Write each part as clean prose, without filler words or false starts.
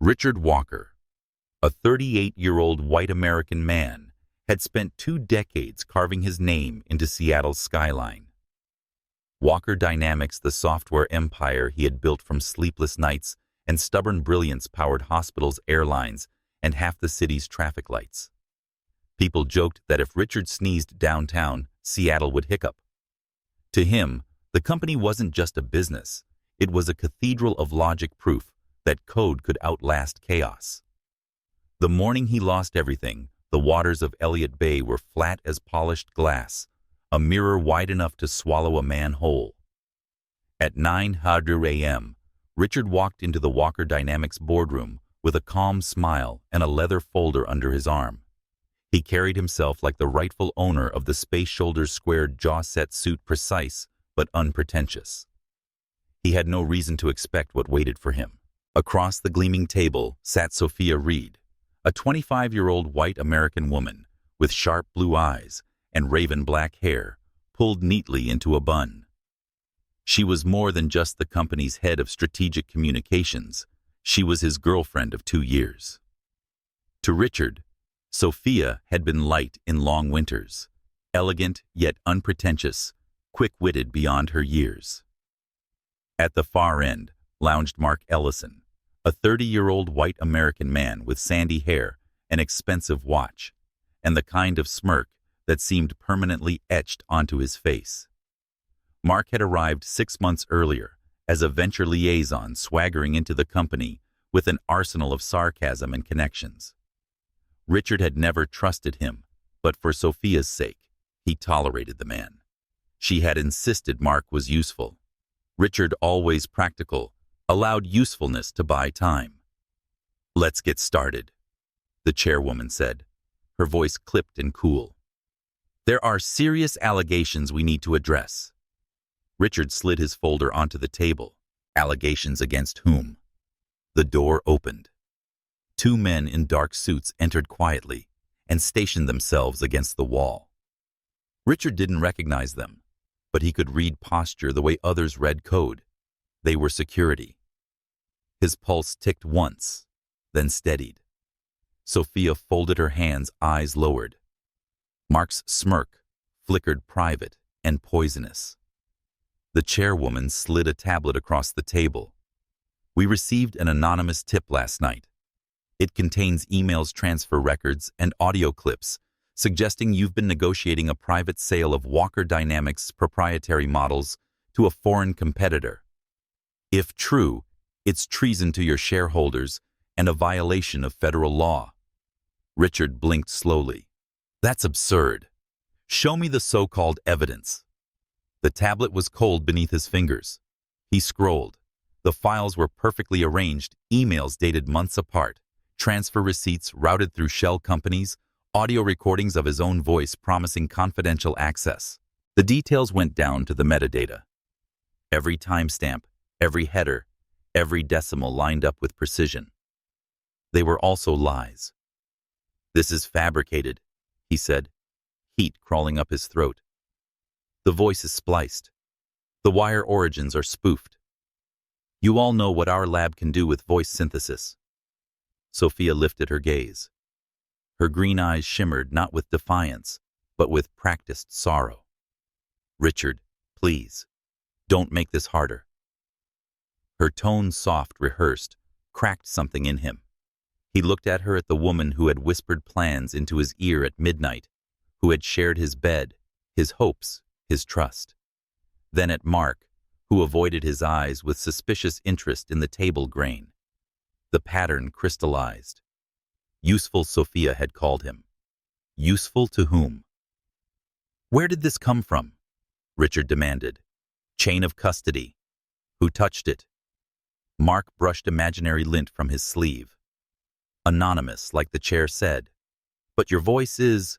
Richard Walker, a 38-year-old white American man, had spent 2 decades carving his name into Seattle's skyline. Walker Dynamics, the software empire he had built from sleepless nights and stubborn brilliance, powered hospitals, airlines, and half the city's traffic lights. People joked that if Richard sneezed downtown, Seattle would hiccup. To him, the company wasn't just a business, it was a cathedral of logic, proof that code could outlast chaos. The morning he lost everything, the waters of Elliott Bay were flat as polished glass, a mirror wide enough to swallow a man whole. At 9:00 a.m., Richard walked into the Walker Dynamics boardroom with a calm smile and a leather folder under his arm. He carried himself like the rightful owner of the space-shouldered, squared jaw-set suit, precise but unpretentious. He had no reason to expect what waited for him. Across the gleaming table sat Sophia Reed, a 25-year-old white American woman with sharp blue eyes and raven black hair pulled neatly into a bun. She was more than just the company's head of strategic communications. She was his girlfriend of 2 years. To Richard, Sophia had been light in long winters, elegant yet unpretentious, quick-witted beyond her years. At the far end lounged Mark Ellison, a 30-year-old white American man with sandy hair, an expensive watch, and the kind of smirk that seemed permanently etched onto his face. Mark had arrived 6 months earlier as a venture liaison, swaggering into the company with an arsenal of sarcasm and connections. Richard had never trusted him, but for Sophia's sake, he tolerated the man. She had insisted Mark was useful. Richard, always practical, allowed usefulness to buy time. "Let's get started," the chairwoman said, her voice clipped and cool. "There are serious allegations we need to address." Richard slid his folder onto the table. Allegations against whom? The door opened. 2 men in dark suits entered quietly and stationed themselves against the wall. Richard didn't recognize them, but he could read posture the way others read code. They were security. His pulse ticked once, then steadied. Sophia folded her hands, eyes lowered. Mark's smirk flickered, private and poisonous. The chairwoman slid a tablet across the table. "We received an anonymous tip last night. It contains emails, transfer records, and audio clips suggesting you've been negotiating a private sale of Walker Dynamics' proprietary models to a foreign competitor. If true, it's treason to your shareholders and a violation of federal law." Richard blinked slowly. "That's absurd. Show me the so-called evidence." The tablet was cold beneath his fingers. He scrolled. The files were perfectly arranged, emails dated months apart, transfer receipts routed through shell companies, audio recordings of his own voice promising confidential access. The details went down to the metadata. Every timestamp, every header, every decimal lined up with precision. They were also lies. "This is fabricated," he said, heat crawling up his throat. "The voice is spliced. The wire origins are spoofed. You all know what our lab can do with voice synthesis." Sophia lifted her gaze. Her green eyes shimmered not with defiance, but with practiced sorrow. "Richard, please, don't make this harder." Her tone, soft, rehearsed, cracked something in him. He looked at her, at the woman who had whispered plans into his ear at midnight, who had shared his bed, his hopes, his trust. Then at Mark, who avoided his eyes with suspicious interest in the table grain. The pattern crystallized. Useful, Sophia had called him. Useful to whom? "Where did this come from?" Richard demanded. "Chain of custody. Who touched it?" Mark brushed imaginary lint from his sleeve. "Anonymous, like the chair said. But your voice is..."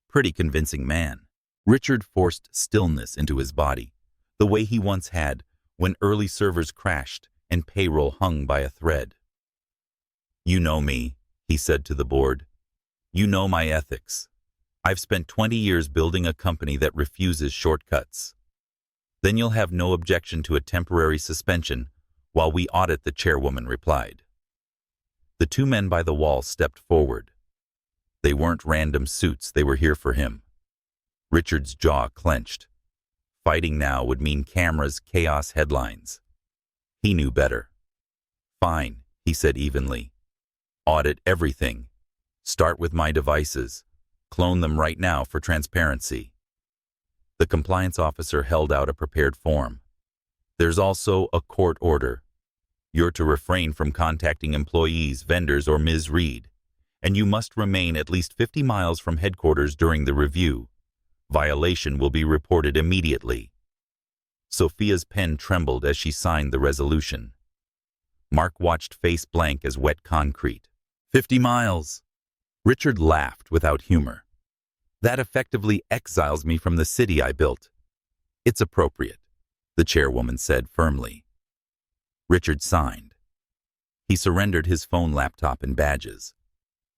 "Pretty convincing, man." Richard forced stillness into his body, the way he once had when early servers crashed and payroll hung by a thread. "You know me," he said to the board. "You know my ethics. I've spent 20 years building a company that refuses shortcuts." "Then you'll have no objection to a temporary suspension while we audit," the chairwoman replied. The two men by the wall stepped forward. They weren't random suits, they were here for him. Richard's jaw clenched. Fighting now would mean cameras, chaos, headlines. He knew better. Fine, he said evenly. Audit everything. Start with my devices. Clone them right now for transparency. The compliance officer held out a prepared form. There's also a court order. You're to refrain from contacting employees, vendors, or Ms. Reed, and you must remain at least 50 miles from headquarters during the review. Violation will be reported immediately. Sophia's pen trembled as she signed the resolution. Mark watched face blank as wet concrete. 50 miles. Richard laughed without humor. That effectively exiles me from the city I built. It's appropriate, the chairwoman said firmly. Richard signed. He surrendered his phone, laptop, and badges.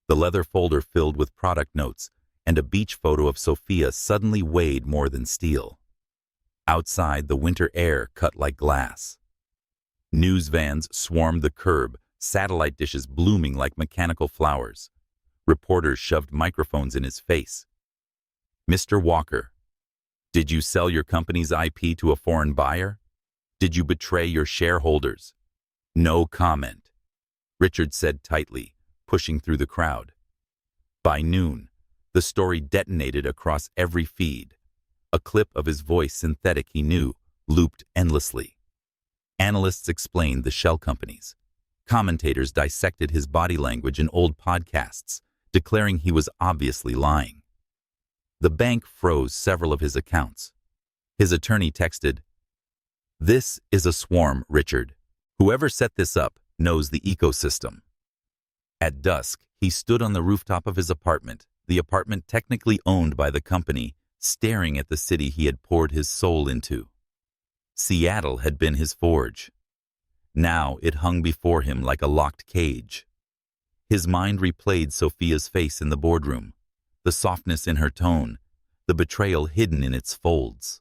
The leather folder filled with product notes and a beach photo of Sophia suddenly weighed more than steel. Outside, the winter air cut like glass. News vans swarmed the curb, satellite dishes blooming like mechanical flowers. Reporters shoved microphones in his face. Mr. Walker, did you sell your company's IP to a foreign buyer? Did you betray your shareholders? No comment, Richard said tightly, pushing through the crowd. By noon, the story detonated across every feed. A clip of his voice, synthetic he knew, looped endlessly. Analysts explained the shell companies. Commentators dissected his body language in old podcasts, declaring he was obviously lying. The bank froze several of his accounts. His attorney texted, "This is a swarm, Richard. Whoever set this up knows the ecosystem." At dusk, he stood on the rooftop of his apartment, the apartment technically owned by the company, staring at the city he had poured his soul into. Seattle had been his forge. Now it hung before him like a locked cage. His mind replayed Sophia's face in the boardroom, the softness in her tone, the betrayal hidden in its folds.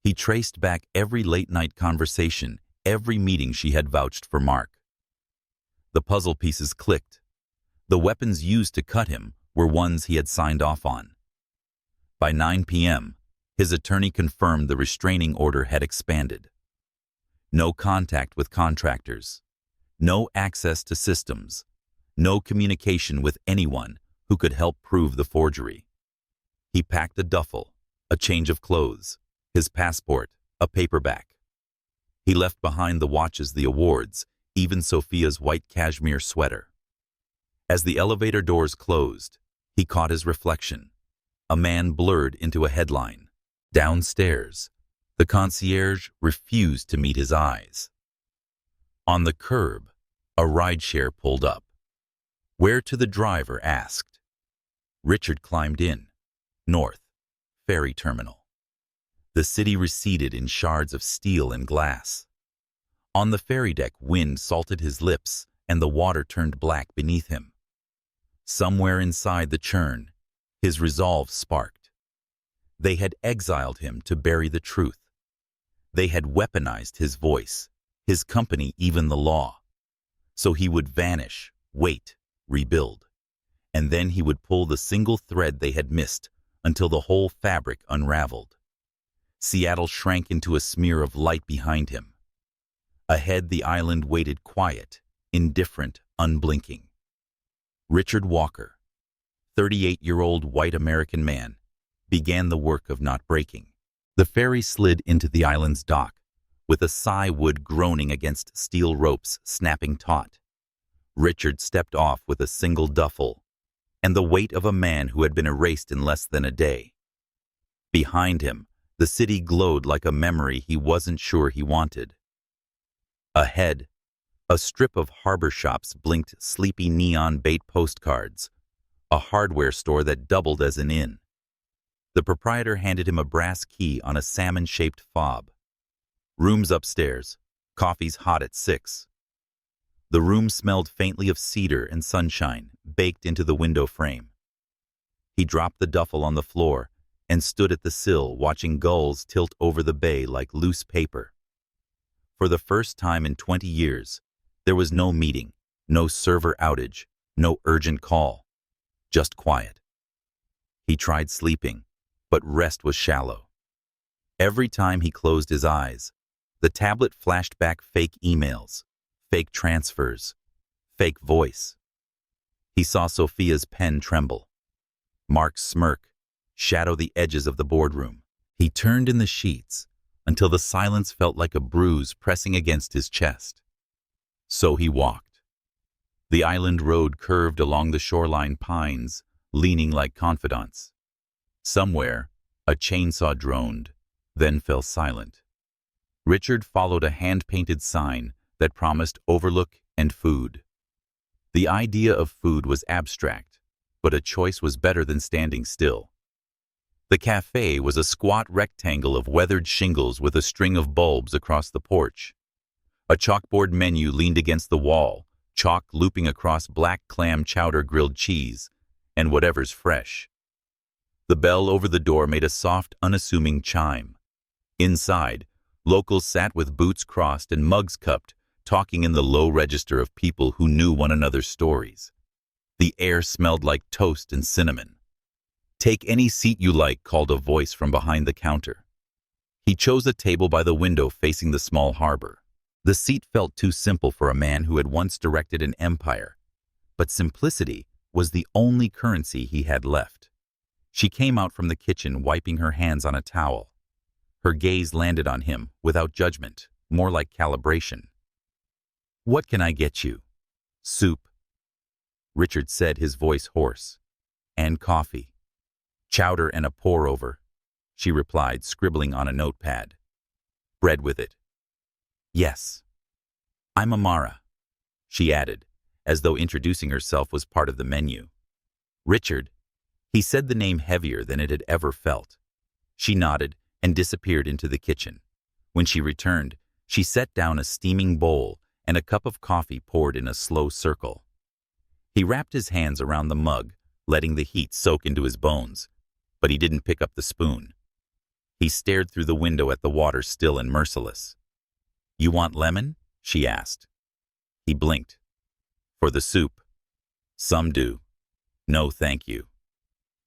He traced back every late-night conversation, every meeting she had vouched for Mark. The puzzle pieces clicked. The weapons used to cut him were ones he had signed off on. By 9 p.m., his attorney confirmed the restraining order had expanded. No contact with contractors, no access to systems, no communication with anyone who could help prove the forgery. He packed a duffel, a change of clothes, his passport, a paperback. He left behind the watches, the awards, even Sophia's white cashmere sweater. As the elevator doors closed, he caught his reflection. A man blurred into a headline. Downstairs, the concierge refused to meet his eyes. On the curb, a rideshare pulled up. Where to, the driver asked. Richard climbed in. North, ferry terminal. The city receded in shards of steel and glass. On the ferry deck, wind salted his lips and the water turned black beneath him. Somewhere inside the churn, his resolve sparked. They had exiled him to bury the truth. They had weaponized his voice, his company, even the law. So he would vanish, wait, rebuild. And then he would pull the single thread they had missed until the whole fabric unraveled. Seattle shrank into a smear of light behind him. Ahead, the island waited quiet, indifferent, unblinking. Richard Walker, 38-year-old white American man, began the work of not breaking. The ferry slid into the island's dock, with a sigh wood groaning against steel ropes snapping taut. Richard stepped off with a single duffel, and the weight of a man who had been erased in less than a day. Behind him, the city glowed like a memory he wasn't sure he wanted. Ahead, a strip of harbor shops blinked sleepy neon bait postcards, a hardware store that doubled as an inn. The proprietor handed him a brass key on a salmon-shaped fob. Rooms upstairs, coffee's hot at 6. The room smelled faintly of cedar and sunshine baked into the window frame. He dropped the duffel on the floor and stood at the sill watching gulls tilt over the bay like loose paper. For the first time in 20 years, there was no meeting, No server outage, no urgent call, just quiet. He tried sleeping, but rest was shallow. Every time he closed his eyes, the tablet flashed back fake emails, fake transfers, fake voice. He saw Sophia's pen tremble, Mark's smirk shadow the edges of the boardroom. He turned in the sheets until the silence felt like a bruise pressing against his chest. So he walked. The island road curved along the shoreline pines, leaning like confidants. Somewhere, a chainsaw droned, then fell silent. Richard followed a hand-painted sign that promised overlook and food. The idea of food was abstract, but a choice was better than standing still. The cafe was a squat rectangle of weathered shingles with a string of bulbs across the porch. A chalkboard menu leaned against the wall, chalk looping across black clam chowder grilled cheese, and whatever's fresh. The bell over the door made a soft, unassuming chime. Inside, locals sat with boots crossed and mugs cupped, talking in the low register of people who knew one another's stories. The air smelled like toast and cinnamon. "Take any seat you like," called a voice from behind the counter. He chose a table by the window facing the small harbor. The seat felt too simple for a man who had once directed an empire, but simplicity was the only currency he had left. She came out from the kitchen, wiping her hands on a towel. Her gaze landed on him without judgment, more like calibration. "What can I get you?" "Soup," Richard said, his voice hoarse. "And coffee." "Chowder and a pour-over," she replied, scribbling on a notepad. "Bread with it." "Yes." "I'm Amara," she added, as though introducing herself was part of the menu. "Richard." He said the name heavier than it had ever felt. She nodded and disappeared into the kitchen. When she returned, she set down a steaming bowl and a cup of coffee poured in a slow circle. He wrapped his hands around the mug, letting the heat soak into his bones, but he didn't pick up the spoon. He stared through the window at the water, still and merciless. "You want lemon?" she asked. He blinked. "For the soup." "Some do." "No, thank you."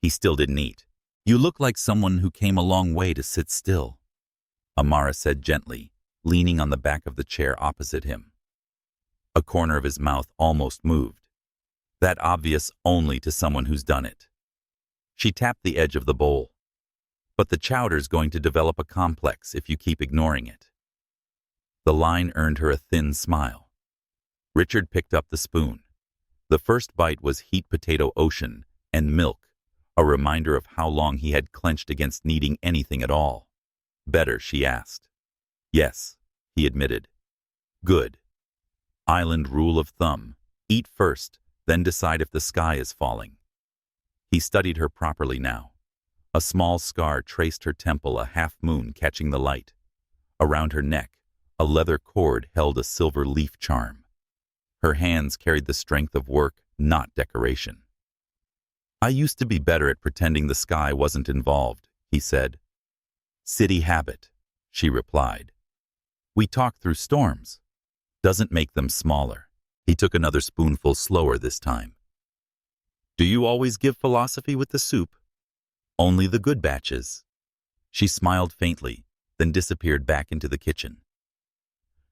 He still didn't eat. "You look like someone who came a long way to sit still," Amara said gently, leaning on the back of the chair opposite him. A corner of his mouth almost moved. That obvious only to someone who's done it. She tapped the edge of the bowl. "But the chowder's going to develop a complex if you keep ignoring it." The line earned her a thin smile. Richard picked up the spoon. The first bite was heat potato ocean and milk, a reminder of how long he had clenched against needing anything at all. "Better?" she asked. "Yes," he admitted. "Good. Island rule of thumb. Eat first, then decide if the sky is falling." He studied her properly now. A small scar traced her temple, a half-moon catching the light. Around her neck, a leather cord held a silver leaf charm. Her hands carried the strength of work, not decoration. "I used to be better at pretending the sky wasn't involved," he said. "City habit," she replied. "We talk through storms. Doesn't make them smaller." He took another spoonful, slower this time. "Do you always give philosophy with the soup?" "Only the good batches." She smiled faintly, then disappeared back into the kitchen.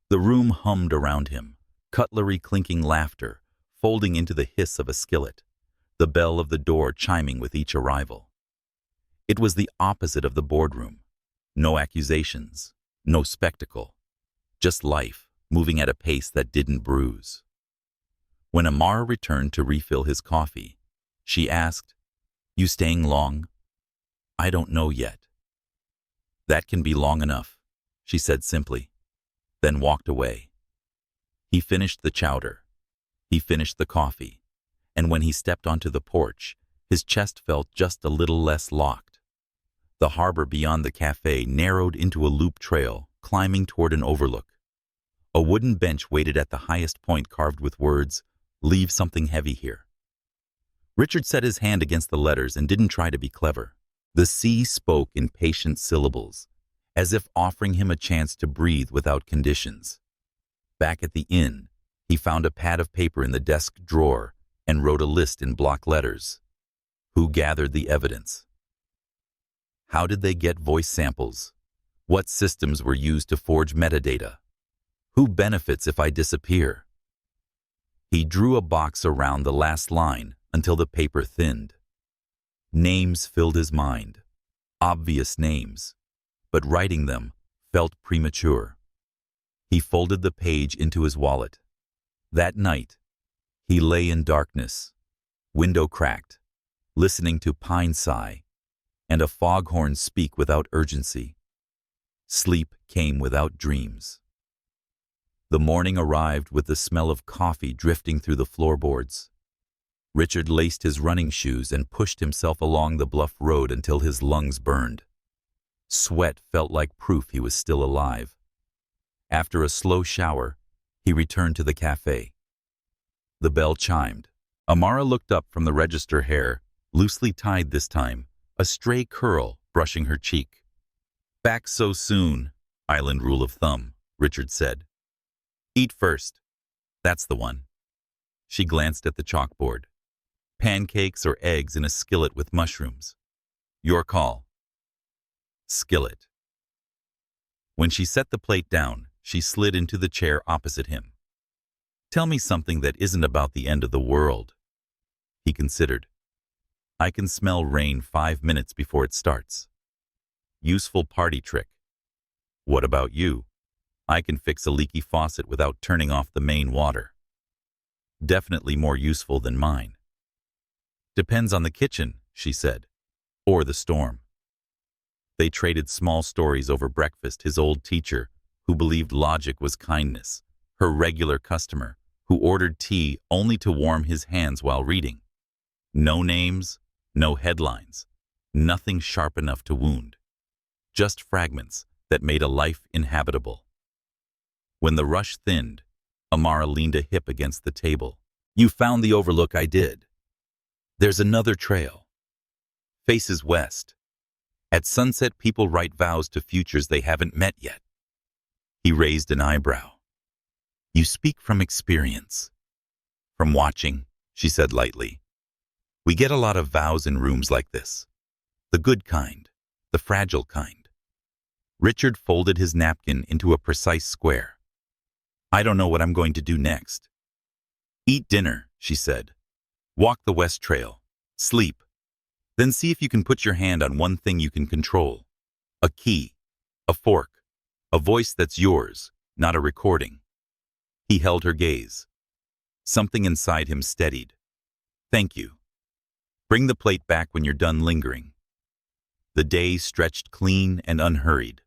The room hummed around him, cutlery clinking, laughter folding into the hiss of a skillet, the bell of the door chiming with each arrival. It was the opposite of the boardroom. No accusations, no spectacle, just life moving at a pace that didn't bruise. When Amara returned to refill his coffee, she asked, "You staying long?" "I don't know yet." "That can be long enough," she said simply, then walked away. He finished the chowder. He finished the coffee, and when he stepped onto the porch, his chest felt just a little less locked. The harbor beyond the cafe narrowed into a loop trail, climbing toward an overlook. A wooden bench waited at the highest point, carved with words, "Leave something heavy here." Richard set his hand against the letters and didn't try to be clever. The sea spoke in patient syllables, as if offering him a chance to breathe without conditions. Back at the inn, He found a pad of paper in the desk drawer and wrote a list in block letters. Who gathered the evidence? How did they get voice samples? What systems were used to forge metadata? Who benefits if I disappear? He drew a box around the last line until the paper thinned. Names filled his mind, obvious names, but writing them felt premature. He folded the page into his wallet. That night, he lay in darkness, window cracked, listening to pine sigh and a foghorn speak without urgency. Sleep came without dreams. The morning arrived with the smell of coffee drifting through the floorboards. Richard laced his running shoes and pushed himself along the bluff road until his lungs burned. Sweat felt like proof he was still alive. After a slow shower, he returned to the cafe. The bell chimed. Amara looked up from the register, hair, loosely tied this time, a stray curl brushing her cheek. Back so soon, island rule of thumb, Richard said. Eat first. That's the one. She glanced at the chalkboard. Pancakes or eggs in a skillet with mushrooms. Your call. Skillet. When she set the plate down, she slid into the chair opposite him. Tell me something that isn't about the end of the world. He considered. I can smell rain 5 minutes before it starts. Useful party trick. What about you? I can fix a leaky faucet without turning off the main water. Definitely more useful than mine. Depends on the kitchen, she said, or the storm. They traded small stories over breakfast. His old teacher, who believed logic was kindness, her regular customer, who ordered tea only to warm his hands while reading. No names, no headlines, nothing sharp enough to wound. Just fragments that made a life inhabitable. When the rush thinned, Amara leaned a hip against the table. You found the overlook I did. There's another trail. Faces west. At sunset, people write vows to futures they haven't met yet. He raised an eyebrow. You speak from experience. From watching, she said lightly. We get a lot of vows in rooms like this. The good kind, the fragile kind. Richard folded his napkin into a precise square. I don't know what I'm going to do next. Eat dinner, she said. Walk the West Trail. Sleep. Then see if you can put your hand on one thing you can control. A key. A fork. A voice that's yours, not a recording. He held her gaze. Something inside him steadied. Thank you. Bring the plate back when you're done lingering. The day stretched clean and unhurried.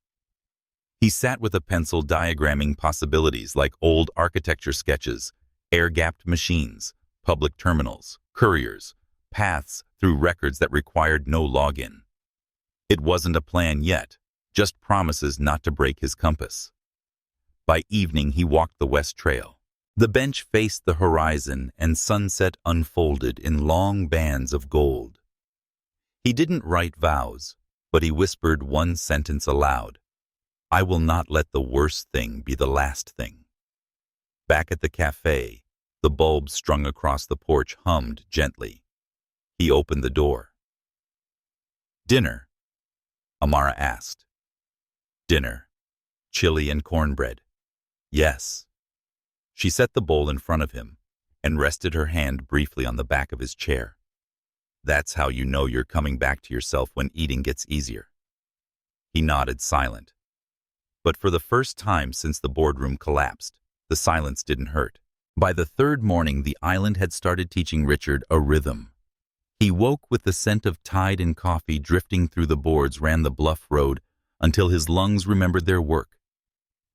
He sat with a pencil diagramming possibilities like old architecture sketches, air-gapped machines, public terminals, couriers, paths through records that required no login. It wasn't a plan yet, just promises not to break his compass. By evening, he walked the West Trail. The bench faced the horizon and sunset unfolded in long bands of gold. He didn't write vows, but he whispered one sentence aloud. I will not let the worst thing be the last thing. Back at the cafe, the bulb strung across the porch hummed gently. He opened the door. Dinner? Amara asked. Dinner. Chili and cornbread. Yes. She set the bowl in front of him and rested her hand briefly on the back of his chair. That's how you know you're coming back to yourself when eating gets easier. He nodded, silent. But for the first time since the boardroom collapsed, the silence didn't hurt. By the third morning, the island had started teaching Richard a rhythm. He woke with the scent of tide and coffee drifting through the boards, ran the bluff road until his lungs remembered their work,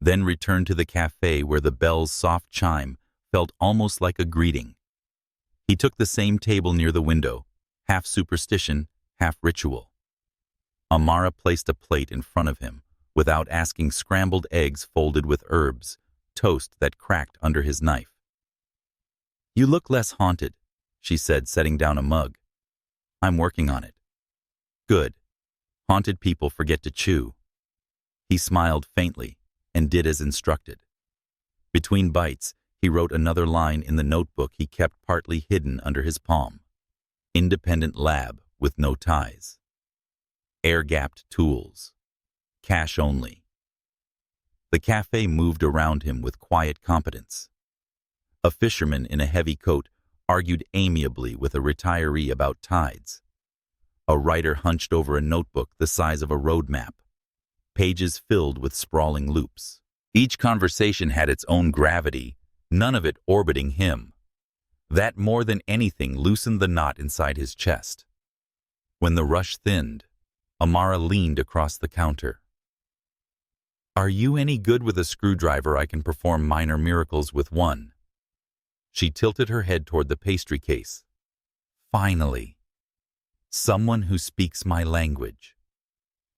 then returned to the cafe where the bell's soft chime felt almost like a greeting. He took the same table near the window, half superstition, half ritual. Amara placed a plate in front of him, without asking, scrambled eggs folded with herbs, toast that cracked under his knife. You look less haunted, she said, setting down a mug. I'm working on it. Good. Haunted people forget to chew. He smiled faintly and did as instructed. Between bites, He wrote another line in the notebook he kept partly hidden under his palm. Independent lab with no ties. Air-gapped tools. Cash only. The cafe moved around him with quiet competence. A fisherman in a heavy coat argued amiably with a retiree about tides. A writer hunched over a notebook the size of a road map, pages filled with sprawling loops. Each conversation had its own gravity, none of it orbiting him. That more than anything loosened the knot inside his chest. When the rush thinned, Amara leaned across the counter. "Are you any good with a screwdriver? I can perform minor miracles with one." She tilted her head toward the pastry case. "Finally. Someone who speaks my language.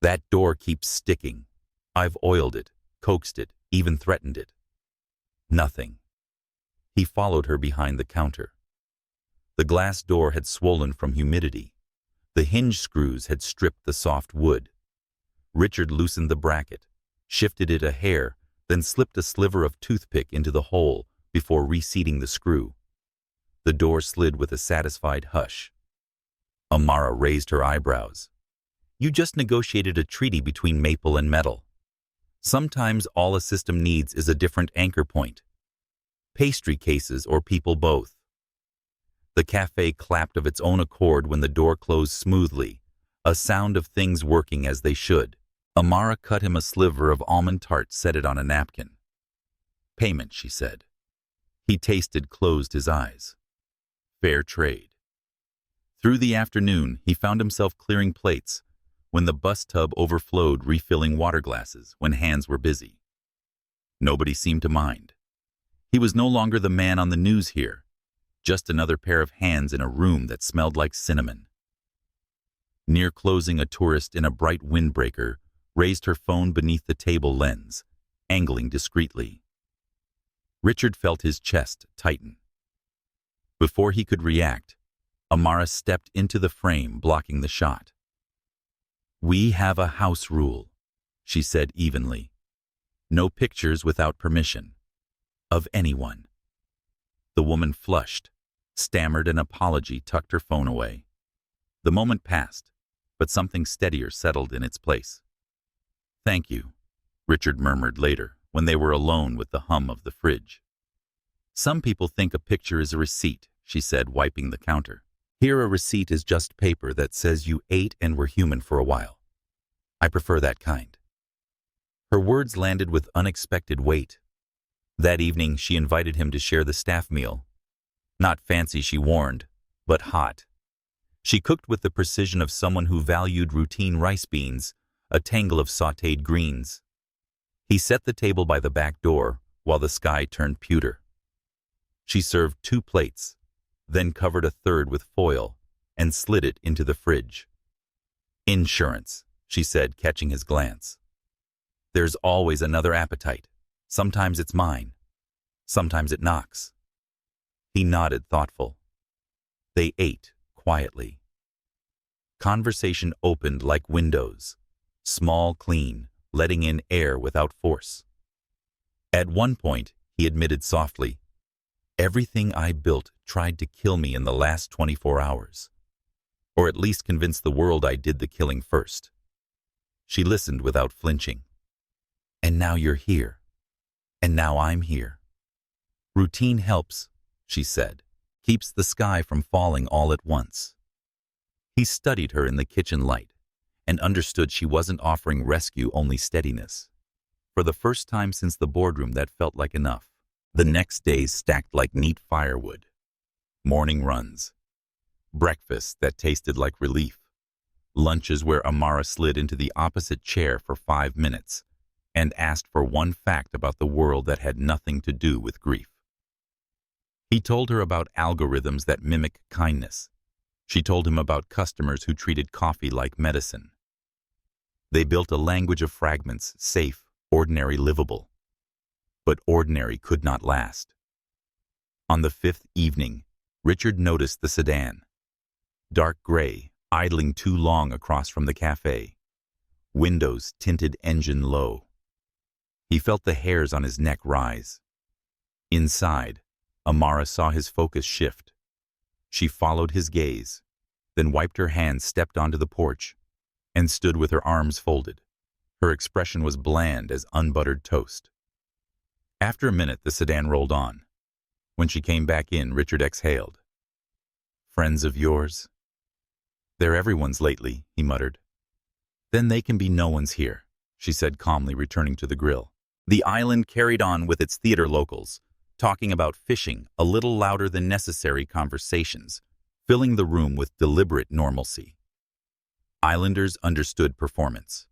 That door keeps sticking. I've oiled it, coaxed it, even threatened it. Nothing." He followed her behind the counter. The glass door had swollen from humidity. The hinge screws had stripped the soft wood. Richard loosened the bracket, shifted it a hair, then slipped a sliver of toothpick into the hole before reseating the screw. The door slid with a satisfied hush. Amara raised her eyebrows. "You just negotiated a treaty between maple and metal. Sometimes all a system needs is a different anchor point. Pastry cases or people both." The cafe clapped of its own accord when the door closed smoothly, a sound of things working as they should. Amara cut him a sliver of almond tart, set it on a napkin. "Payment," she said. He tasted, closed his eyes. Fair trade. Through the afternoon, he found himself clearing plates, when the bus tub overflowed, refilling water glasses when hands were busy. Nobody seemed to mind. He was no longer the man on the news here, just another pair of hands in a room that smelled like cinnamon. Near closing, a tourist in a bright windbreaker raised her phone beneath the table lens, angling discreetly. Richard felt his chest tighten. Before he could react, Amara stepped into the frame, blocking the shot. "We have a house rule," she said evenly. "No pictures without permission. Of anyone." The woman flushed, stammered an apology, tucked her phone away. The moment passed, but something steadier settled in its place. "Thank you," Richard murmured later, when they were alone with the hum of the fridge. "Some people think a picture is a receipt," she said, wiping the counter. "Here a receipt is just paper that says you ate and were human for a while. I prefer that kind." Her words landed with unexpected weight. That evening, she invited him to share the staff meal. Not fancy, she warned, but hot. She cooked with the precision of someone who valued routine rice beans, a tangle of sautéed greens. He set the table by the back door while the sky turned pewter. She served 2 plates, then covered a third with foil and slid it into the fridge. "Insurance," she said, catching his glance. "There's always another appetite. Sometimes it's mine. Sometimes it knocks." He nodded, thoughtful. They ate quietly. Conversation opened like windows, small, clean, letting in air without force. At one point, he admitted softly, "Everything I built tried to kill me in the last 24 hours. Or at least convince the world I did the killing first." She listened without flinching. "And now you're here. And now I'm here. Routine helps," she said, "keeps the sky from falling all at once." He studied her in the kitchen light and understood she wasn't offering rescue, only steadiness. For the first time since the boardroom, that felt like enough. The next days stacked like neat firewood. Morning runs. Breakfasts that tasted like relief. Lunches where Amara slid into the opposite chair for 5 minutes and asked for one fact about the world that had nothing to do with grief. He told her about algorithms that mimic kindness. She told him about customers who treated coffee like medicine. They built a language of fragments, safe, ordinary, livable. But ordinary could not last. On the 5th evening, Richard noticed the sedan. Dark gray, idling too long across from the cafe. Windows tinted, engine low. He felt the hairs on his neck rise. Inside, Amara saw his focus shift. She followed his gaze, then wiped her hands, stepped onto the porch, and stood with her arms folded. Her expression was bland as unbuttered toast. After a minute, the sedan rolled on. When she came back in, Richard exhaled. "Friends of yours?" "They're everyone's lately," he muttered. "Then they can be no one's here," she said calmly, returning to the grill. The island carried on with its theater locals, talking about fishing, a little louder than necessary conversations, filling the room with deliberate normalcy. Islanders understood performance.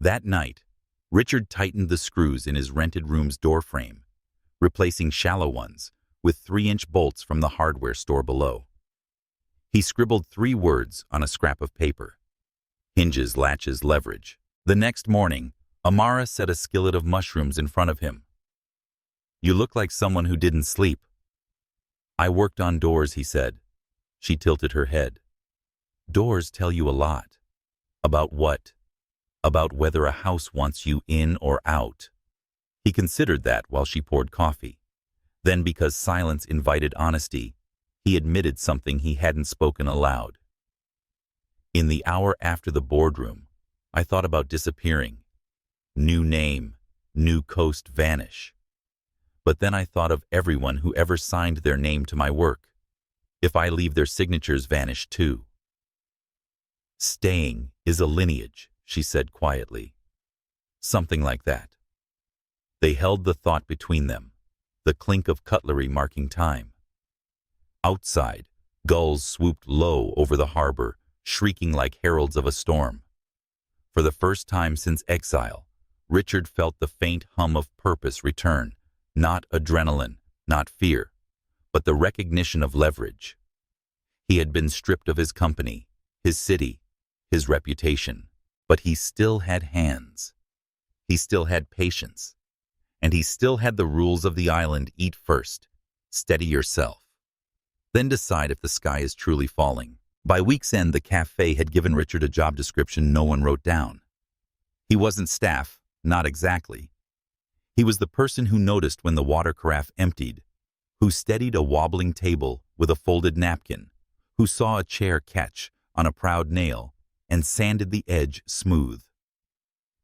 That night, Richard tightened the screws in his rented room's doorframe, replacing shallow ones with 3-inch bolts from the hardware store below. He scribbled 3 words on a scrap of paper: hinges, latches, leverage. The next morning, Amara set a skillet of mushrooms in front of him. "You look like someone who didn't sleep." "I worked on doors," he said. She tilted her head. "Doors tell you a lot." "About what?" "About whether a house wants you in or out." He considered that while she poured coffee. Then, because silence invited honesty, he admitted something he hadn't spoken aloud. "In the hour after the boardroom, I thought about disappearing. New name, new coast, vanish. But then I thought of everyone who ever signed their name to my work. If I leave, their signatures vanish too." "Staying is a lineage," she said quietly. "Something like that." They held the thought between them, the clink of cutlery marking time. Outside, gulls swooped low over the harbor, shrieking like heralds of a storm. For the first time since exile, Richard felt the faint hum of purpose return, not adrenaline, not fear, but the recognition of leverage. He had been stripped of his company, his city, his reputation, but he still had hands. He still had patience. And he still had the rules of the island: eat first, steady yourself, then decide if the sky is truly falling. By week's end, the cafe had given Richard a job description no one wrote down. He wasn't staff, not exactly. He was the person who noticed when the water carafe emptied, who steadied a wobbling table with a folded napkin, who saw a chair catch on a proud nail and sanded the edge smooth.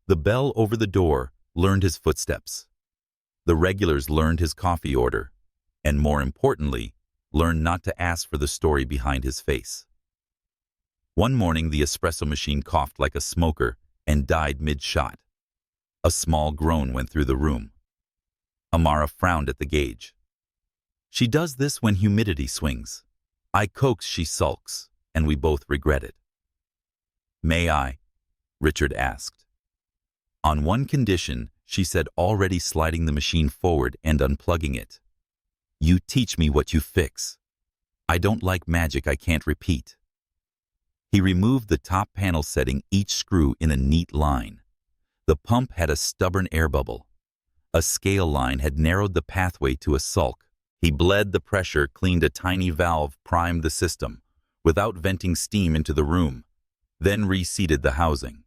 The bell over the door learned his footsteps. The regulars learned his coffee order, and more importantly, learned not to ask for the story behind his face. One morning, the espresso machine coughed like a smoker and died mid-shot. A small groan went through the room. Amara frowned at the gauge. "She does this when humidity swings. I coax, she sulks, and we both regret it." "May I?" Richard asked. "On one condition," she said, already sliding the machine forward and unplugging it. "You teach me what you fix. I don't like magic I can't repeat." He removed the top panel, setting each screw in a neat line. The pump had a stubborn air bubble. A scale line had narrowed the pathway to a sulk. He bled the pressure, cleaned a tiny valve, primed the system, without venting steam into the room, then reseated the housing.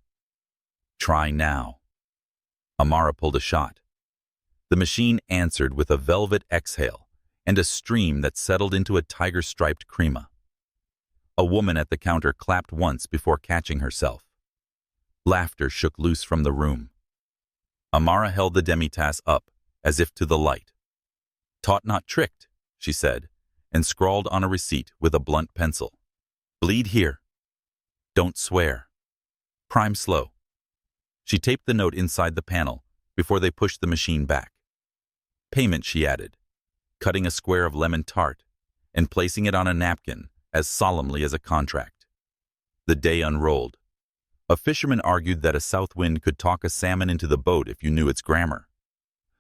"Try now." Amara pulled a shot. The machine answered with a velvet exhale and a stream that settled into a tiger-striped crema. A woman at the counter clapped once before catching herself. Laughter shook loose from the room. Amara held the demitasse up, as if to the light. "Taught, not tricked," she said, and scrawled on a receipt with a blunt pencil. "Bleed here. Don't swear. Prime slow." She taped the note inside the panel before they pushed the machine back. "Payment," she added, cutting a square of lemon tart and placing it on a napkin as solemnly as a contract. The day unrolled. A fisherman argued that a south wind could talk a salmon into the boat if you knew its grammar.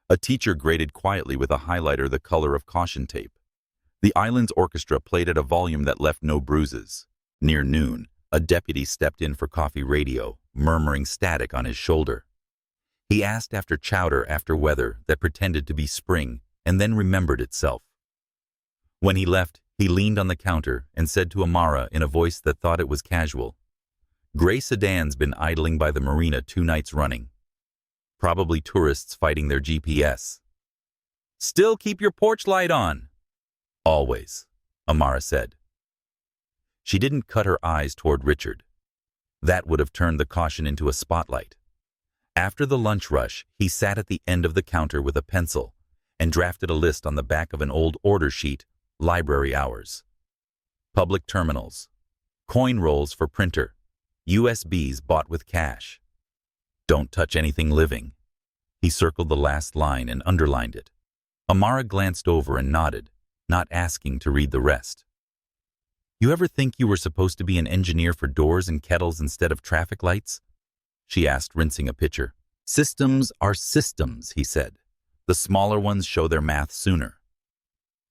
A teacher graded quietly with a highlighter the color of caution tape. The island's orchestra played at a volume that left no bruises. Near noon, a deputy stepped in for coffee radio, murmuring static on his shoulder. He asked after chowder, after weather that pretended to be spring, and then remembered itself. When he left, he leaned on the counter and said to Amara in a voice that thought it was casual, "Gray sedan's been idling by the marina 2 nights running. Probably tourists fighting their GPS." Still keep your porch light on. Always, Amara said. She didn't cut her eyes toward Richard. That would have turned the caution into a spotlight. After the lunch rush, he sat at the end of the counter with a pencil and drafted a list on the back of an old order sheet, library hours. Public terminals, coin rolls for printer, USBs bought with cash. Don't touch anything living. He circled the last line and underlined it. Amara glanced over and nodded, not asking to read the rest. You ever think you were supposed to be an engineer for doors and kettles instead of traffic lights? She asked, rinsing a pitcher. Systems are systems, he said. The smaller ones show their math sooner.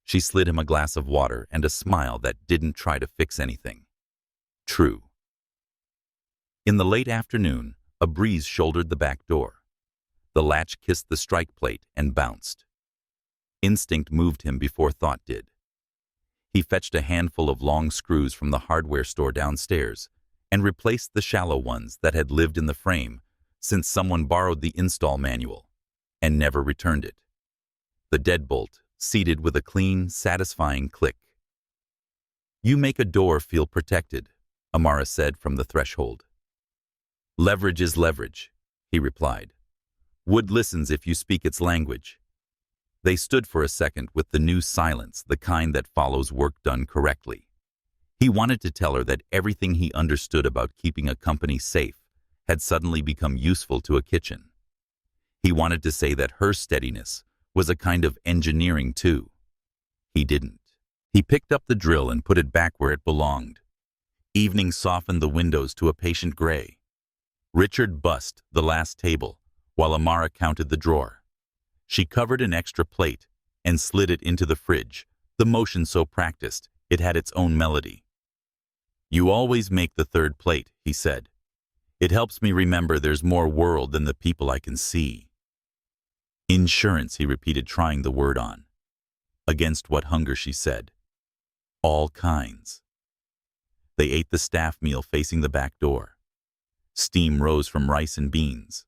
She slid him a glass of water and a smile that didn't try to fix anything. True. In the late afternoon, a breeze shouldered the back door. The latch kissed the strike plate and bounced. Instinct moved him before thought did. He fetched a handful of long screws from the hardware store downstairs and replaced the shallow ones that had lived in the frame since someone borrowed the install manual and never returned it. The deadbolt seated with a clean, satisfying click. You make a door feel protected, Amara said from the threshold. Leverage is leverage, he replied. Wood listens if you speak its language. They stood for a second with the new silence, the kind that follows work done correctly. He wanted to tell her that everything he understood about keeping a company safe had suddenly become useful to a kitchen. He wanted to say that her steadiness was a kind of engineering too. He didn't. He picked up the drill and put it back where it belonged. Evening softened the windows to a patient gray. Richard bussed the last table, while Amara counted the drawer. She covered an extra plate and slid it into the fridge, the motion so practiced it had its own melody. You always make the third plate, he said. It helps me remember there's more world than the people I can see. Insurance, he repeated, trying the word on. Against what hunger, she said. All kinds. They ate the staff meal facing the back door. Steam rose from rice and beans.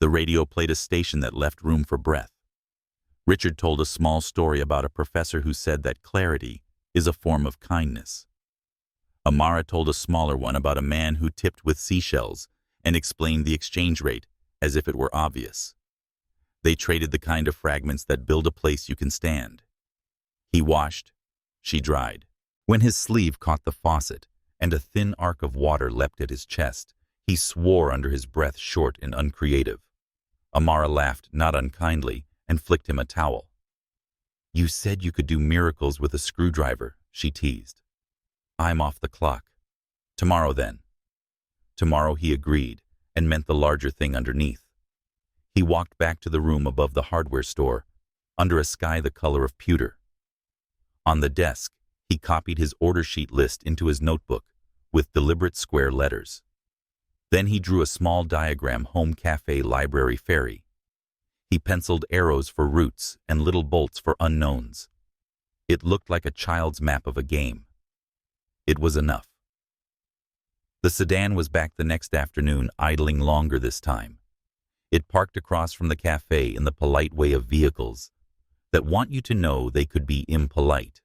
The radio played a station that left room for breath. Richard told a small story about a professor who said that clarity is a form of kindness. Amara told a smaller one about a man who tipped with seashells and explained the exchange rate as if it were obvious. They traded the kind of fragments that build a place you can stand. He washed, she dried. When his sleeve caught the faucet and a thin arc of water leapt at his chest, he swore under his breath, short and uncreative. Amara laughed, not unkindly, and flicked him a towel. You said you could do miracles with a screwdriver, she teased. I'm off the clock. Tomorrow, then. Tomorrow, he agreed, and meant the larger thing underneath. He walked back to the room above the hardware store, under a sky the color of pewter. On the desk, he copied his order sheet list into his notebook with deliberate square letters. Then he drew a small diagram: home cafe, library, ferry. He penciled arrows for routes and little bolts for unknowns. It looked like a child's map of a game. It was enough. The sedan was back the next afternoon, idling longer this time. It parked across from the cafe in the polite way of vehicles that want you to know they could be impolite.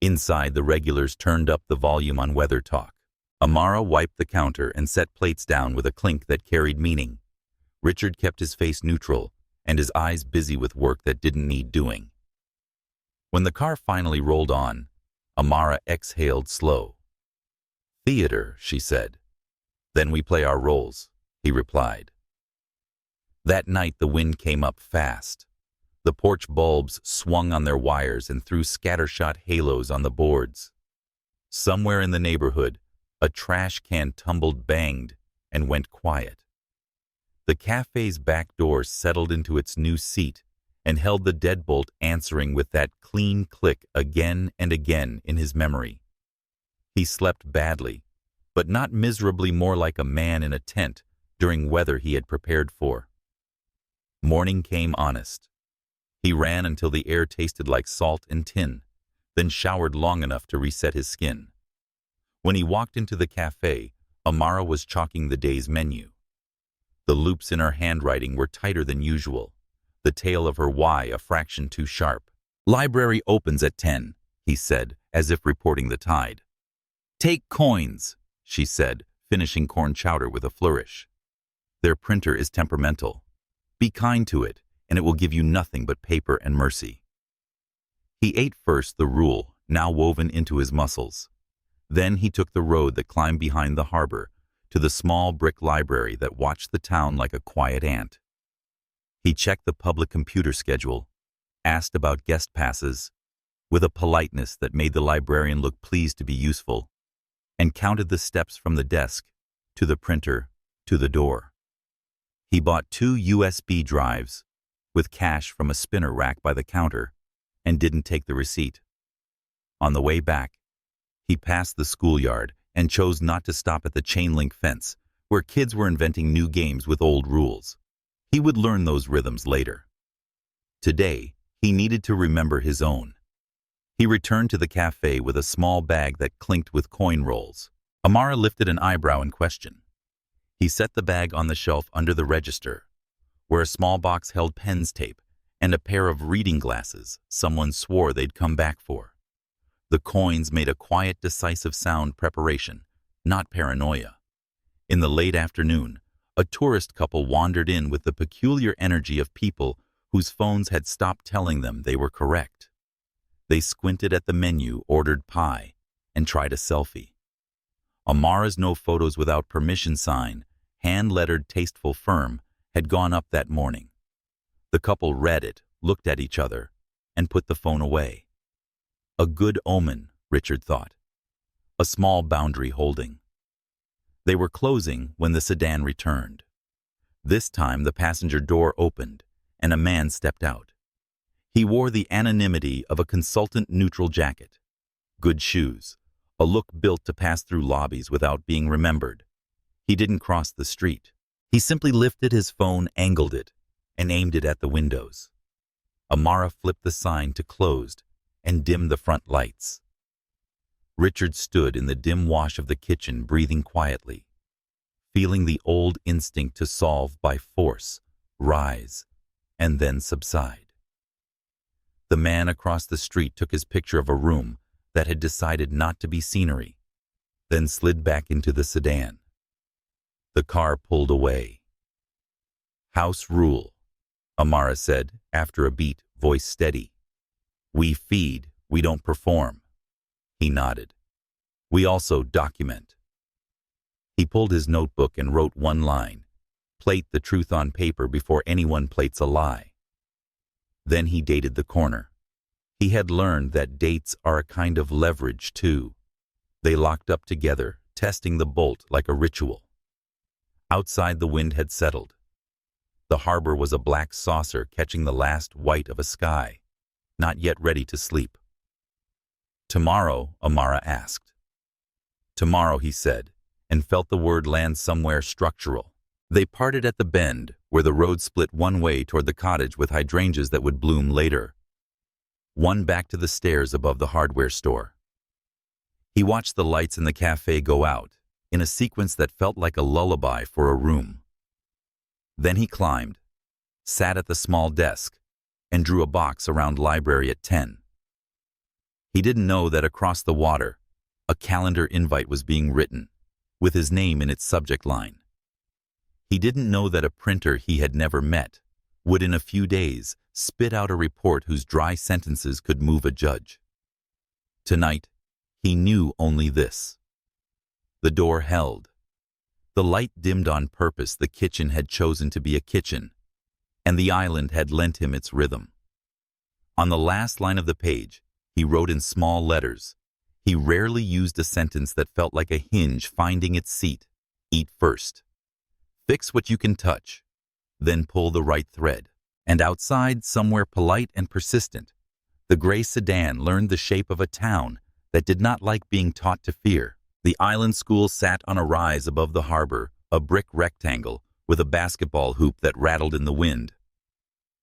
Inside, the regulars turned up the volume on weather talk. Amara wiped the counter and set plates down with a clink that carried meaning. Richard kept his face neutral and his eyes busy with work that didn't need doing. When the car finally rolled on, Amara exhaled slow. Theater, she said. Then we play our roles, he replied. That night the wind came up fast. The porch bulbs swung on their wires and threw scattershot halos on the boards. Somewhere in the neighborhood, a trash can tumbled, banged, and went quiet. The cafe's back door settled into its new seat and held the deadbolt answering with that clean click again and again in his memory. He slept badly, but not miserably, more like a man in a tent during weather he had prepared for. Morning came honest. He ran until the air tasted like salt and tin, then showered long enough to reset his skin. When he walked into the cafe, Amara was chalking the day's menu. The loops in her handwriting were tighter than usual. the tail of her Y a fraction too sharp. "Library opens at 10, he said, as if reporting the tide. "Take coins," she said, finishing corn chowder with a flourish. "Their printer is temperamental. Be kind to it, and it will give you nothing but paper and mercy." He ate first the rule, now woven into his muscles. Then he took the road that climbed behind the harbor to the small brick library that watched the town like a quiet ant. He checked the public computer schedule, asked about guest passes, with a politeness that made the librarian look pleased to be useful, and counted the steps from the desk to the printer to the door. He bought 2 USB drives with cash from a spinner rack by the counter and didn't take the receipt. On the way back, he passed the schoolyard and chose not to stop at the chain-link fence where kids were inventing new games with old rules. He would learn those rhythms later. Today, he needed to remember his own. He returned to the cafe with a small bag that clinked with coin rolls. Amara lifted an eyebrow in question. He set the bag on the shelf under the register, where a small box held pen's tape and a pair of reading glasses someone swore they'd come back for. The coins made a quiet, decisive sound preparation, not paranoia. In the late afternoon, a tourist couple wandered in with the peculiar energy of people whose phones had stopped telling them they were correct. They squinted at the menu, ordered pie, and tried a selfie. Amara's no photos without permission sign, hand-lettered tasteful firm, had gone up that morning. The couple read it, looked at each other, and put the phone away. A good omen, Richard thought. A small boundary holding. They were closing when the sedan returned. This time the passenger door opened, and a man stepped out. He wore the anonymity of a consultant-neutral jacket, good shoes, a look built to pass through lobbies without being remembered. He didn't cross the street. He simply lifted his phone, angled it, and aimed it at the windows. Amara flipped the sign to closed and dimmed the front lights. Richard stood in the dim wash of the kitchen, breathing quietly, feeling the old instinct to solve by force rise and then subside. The man across the street took his picture of a room that had decided not to be scenery, then slid back into the sedan. The car pulled away. "House rule," Amara said after a beat, voice steady. "We feed, we don't perform." He nodded. "We also document." He pulled his notebook and wrote one line, "Plate the truth on paper before anyone plates a lie." Then he dated the corner. He had learned that dates are a kind of leverage, too. They locked up together, testing the bolt like a ritual. Outside, the wind had settled. The harbor was a black saucer catching the last white of a sky, not yet ready to sleep. "Tomorrow?" Amara asked. "Tomorrow," he said, and felt the word land somewhere structural. They parted at the bend, where the road split one way toward the cottage with hydrangeas that would bloom later, one back to the stairs above the hardware store. He watched the lights in the cafe go out, in a sequence that felt like a lullaby for a room. Then he climbed, sat at the small desk, and drew a box around library at 10. He didn't know that across the water, a calendar invite was being written, with his name in its subject line. He didn't know that a printer he had never met would in a few days spit out a report whose dry sentences could move a judge. Tonight, he knew only this. The door held. The light dimmed on purpose. The kitchen had chosen to be a kitchen, and the island had lent him its rhythm. On the last line of the page, he wrote in small letters. He rarely used a sentence that felt like a hinge finding its seat. "Eat first. Fix what you can touch, then pull the right thread." And outside, somewhere polite and persistent, the gray sedan learned the shape of a town that did not like being taught to fear. The island school sat on a rise above the harbor, a brick rectangle with a basketball hoop that rattled in the wind.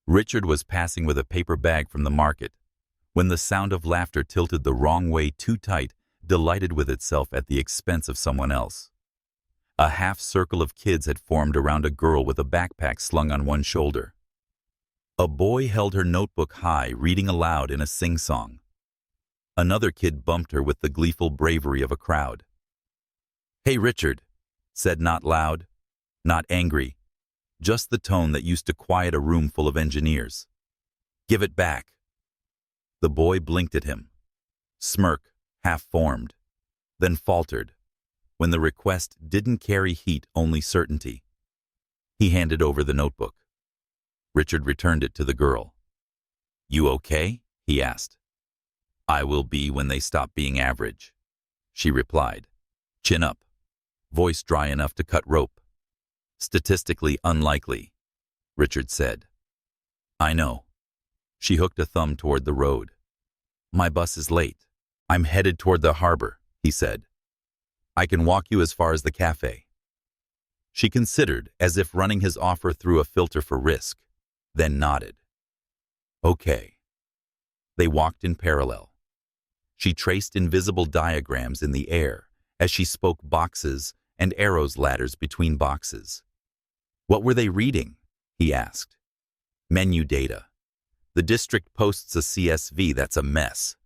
Richard was passing with a paper bag from the market when the sound of laughter tilted the wrong way too tight, delighted with itself at the expense of someone else. A half circle of kids had formed around a girl with a backpack slung on one shoulder. A boy held her notebook high, reading aloud in a sing-song. Another kid bumped her with the gleeful bravery of a crowd. "Hey, Richard," said, not loud, not angry, just the tone that used to quiet a room full of engineers. "Give it back." The boy blinked at him, smirk half-formed, then faltered, when the request didn't carry heat, only certainty. He handed over the notebook. Richard returned it to the girl. "You okay?" he asked. "I will be when they stop being average," she replied. Chin up, voice dry enough to cut rope. "Statistically unlikely," Richard said. "I know." She hooked a thumb toward the road. "My bus is late. I'm headed toward the harbor," he said. "I can walk you as far as the cafe." She considered, as if running his offer through a filter for risk, then nodded. "Okay." They walked in parallel. She traced invisible diagrams in the air as she spoke, boxes and arrows, ladders between boxes. "What were they reading?" he asked. "Menu data. The district posts a CSV that's a mess.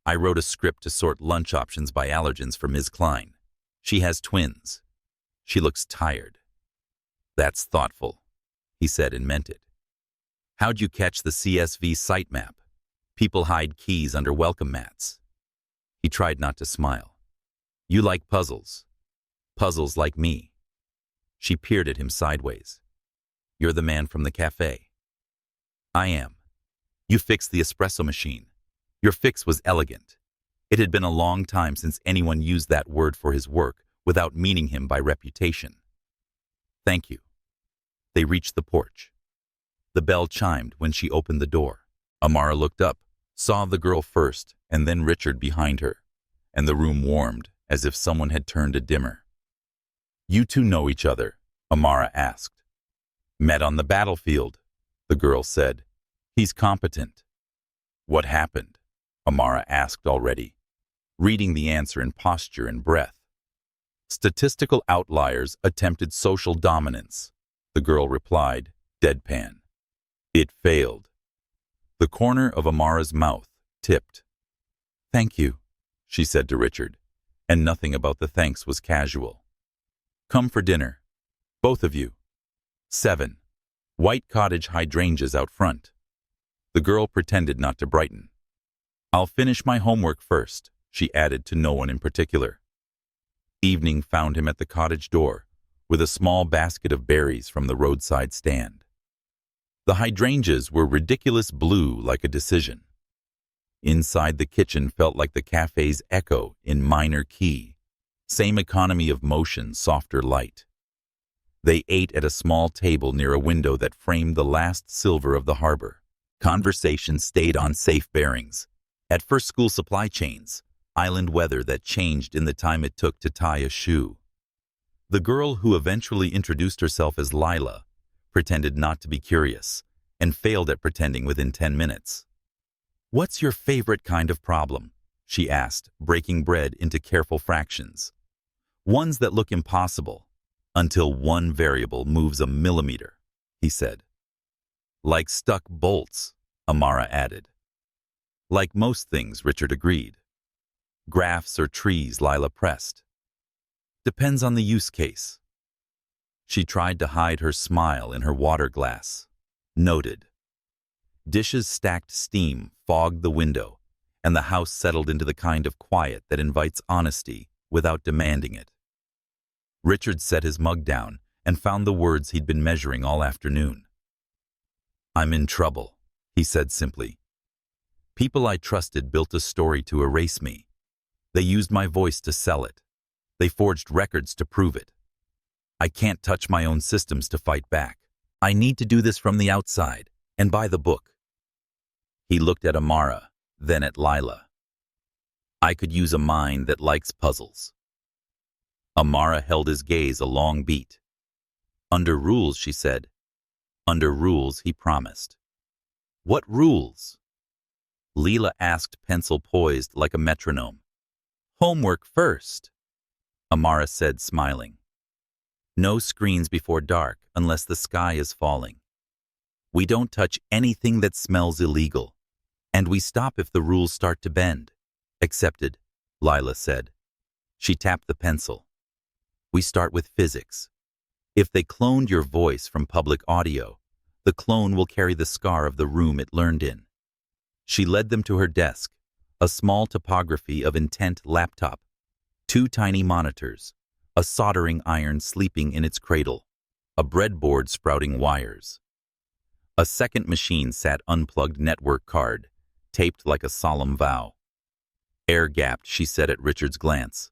I wrote a script to sort lunch options by allergens for Ms. Klein. She has twins. She looks tired." "That's thoughtful," he said, and meant it. "How'd you catch the CSV sitemap? People hide keys under welcome mats." He tried not to smile. "You like puzzles. Puzzles like me." She peered at him sideways. "You're the man from the cafe." "I am. You fixed the espresso machine. Your fix was elegant." It had been a long time since anyone used that word for his work without meaning him by reputation. "Thank you." They reached the porch. The bell chimed when she opened the door. Amara looked up, saw the girl first, and then Richard behind her, and the room warmed as if someone had turned a dimmer. "You two know each other?" Amara asked. "Met on the battlefield," the girl said. "He's competent." "What happened?" Amara asked, already reading the answer in posture and breath. "Statistical outliers attempted social dominance," the girl replied, deadpan. "It failed." The corner of Amara's mouth tipped. "Thank you," she said to Richard, and nothing about the thanks was casual. "Come for dinner. Both of you. 7. White cottage hydrangeas out front." The girl pretended not to brighten. "I'll finish my homework first," she added, to no one in particular. Evening found him at the cottage door with a small basket of berries from the roadside stand. The hydrangeas were ridiculous blue, like a decision. Inside, the kitchen felt like the cafe's echo in minor key. Same economy of motion, softer light. They ate at a small table near a window that framed the last silver of the harbor. Conversation stayed on safe bearings. At first, school supply chains, island weather that changed in the time it took to tie a shoe. The girl, who eventually introduced herself as Lila, pretended not to be curious and failed at pretending within 10 minutes. "What's your favorite kind of problem?" she asked, breaking bread into careful fractions. "Ones that look impossible, until one variable moves a millimeter," he said. "Like stuck bolts," Amara added. "Like most things," Richard agreed. "Graphs or trees," Lila pressed. "Depends on the use case." She tried to hide her smile in her water glass. Noted. Dishes stacked steam fogged the window, and the house settled into the kind of quiet that invites honesty without demanding it. Richard set his mug down and found the words he'd been measuring all afternoon. "I'm in trouble," he said simply. "People I trusted built a story to erase me. They used my voice to sell it. They forged records to prove it. I can't touch my own systems to fight back. I need to do this from the outside and by the book." He looked at Amara, then at Lila. "I could use a mind that likes puzzles." Amara held his gaze a long beat. "Under rules," she said. "Under rules," he promised. "What rules?" Lila asked, pencil poised like a metronome. "Homework first," Amara said, smiling. "No screens before dark unless the sky is falling." We don't touch anything that smells illegal. And we stop if the rules start to bend. Accepted, Lila said. She tapped the pencil. We start with physics. If they cloned your voice from public audio, the clone will carry the scar of the room it learned in. She led them to her desk, a small topography of intent laptop, 2 tiny monitors, a soldering iron sleeping in its cradle, a breadboard sprouting wires. A second machine sat unplugged network card, taped like a solemn vow. Air-gapped, she said at Richard's glance.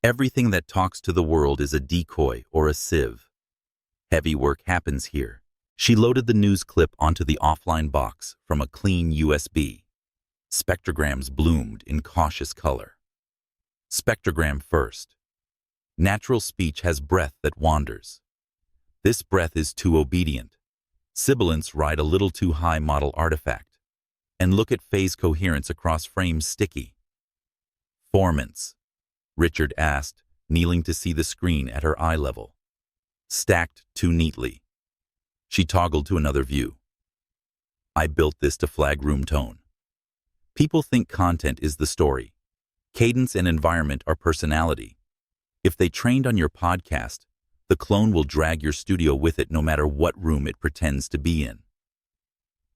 Everything that talks to the world is a decoy or a sieve. Heavy work happens here. She loaded the news clip onto the offline box from a clean USB. Spectrograms bloomed in cautious color. Spectrogram first. Natural speech has breath that wanders. This breath is too obedient. Sibilants ride a little too high model artifact. And look at phase coherence across frames sticky. Formants, Richard asked, kneeling to see the screen at her eye level. Stacked too neatly. She toggled to another view. I built this to flag room tone. People think content is the story. Cadence and environment are personality. If they trained on your podcast, the clone will drag your studio with it no matter what room it pretends to be in.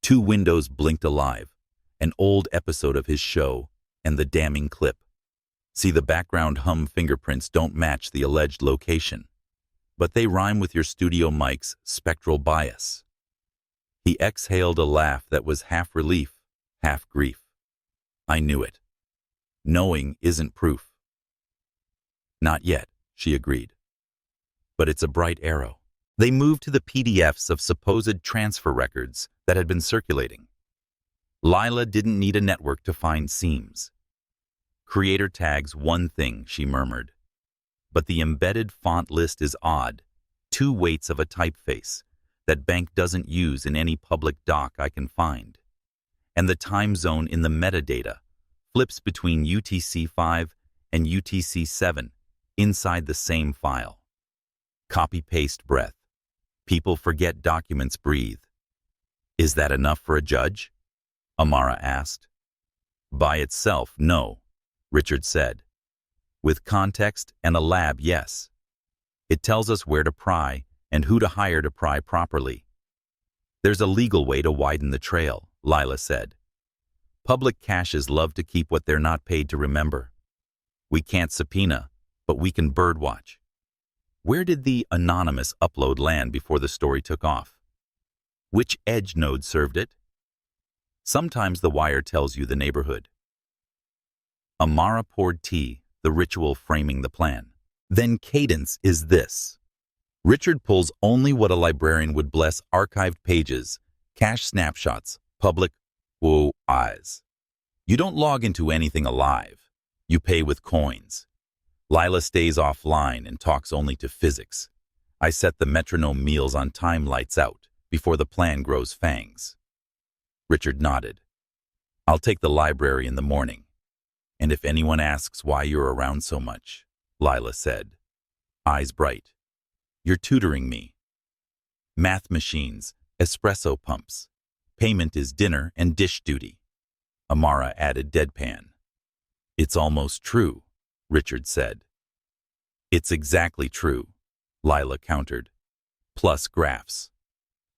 2 windows blinked alive, an old episode of his show and the damning clip. See, the background hum fingerprints don't match the alleged location, but they rhyme with your studio mic's spectral bias. He exhaled a laugh that was half relief, half grief. I knew it. Knowing isn't proof. Not yet, she agreed. But it's a bright arrow. They moved to the PDFs of supposed transfer records that had been circulating. Lila didn't need a network to find seams. Creator tags one thing, she murmured. But the embedded font list is odd. 2 weights of a typeface that bank doesn't use in any public doc I can find. And the time zone in the metadata flips between UTC-5 and UTC-7 inside the same file. Copy-paste breath. People forget documents breathe. Is that enough for a judge? Amara asked. By itself, no, Richard said. With context and a lab, yes. It tells us where to pry and who to hire to pry properly. There's a legal way to widen the trail, Lila said. Public caches love to keep what they're not paid to remember. We can't subpoena, but we can birdwatch. Where did the anonymous upload land before the story took off? Which edge node served it? Sometimes the wire tells you the neighborhood. Amara poured tea, the ritual framing the plan. Then cadence is this. Richard pulls only what a librarian would bless: archived pages, cache snapshots, public eyes. You don't log into anything alive. You pay with coins. Lila stays offline and talks only to physics. I set the metronome meals on time lights out before the plan grows fangs. Richard nodded. I'll take the library in the morning. And if anyone asks why you're around so much, Lila said, eyes bright, you're tutoring me. Math machines, espresso pumps. Payment is dinner and dish duty. Amara added deadpan. It's almost true, Richard said. It's exactly true, Lila countered. Plus graphs.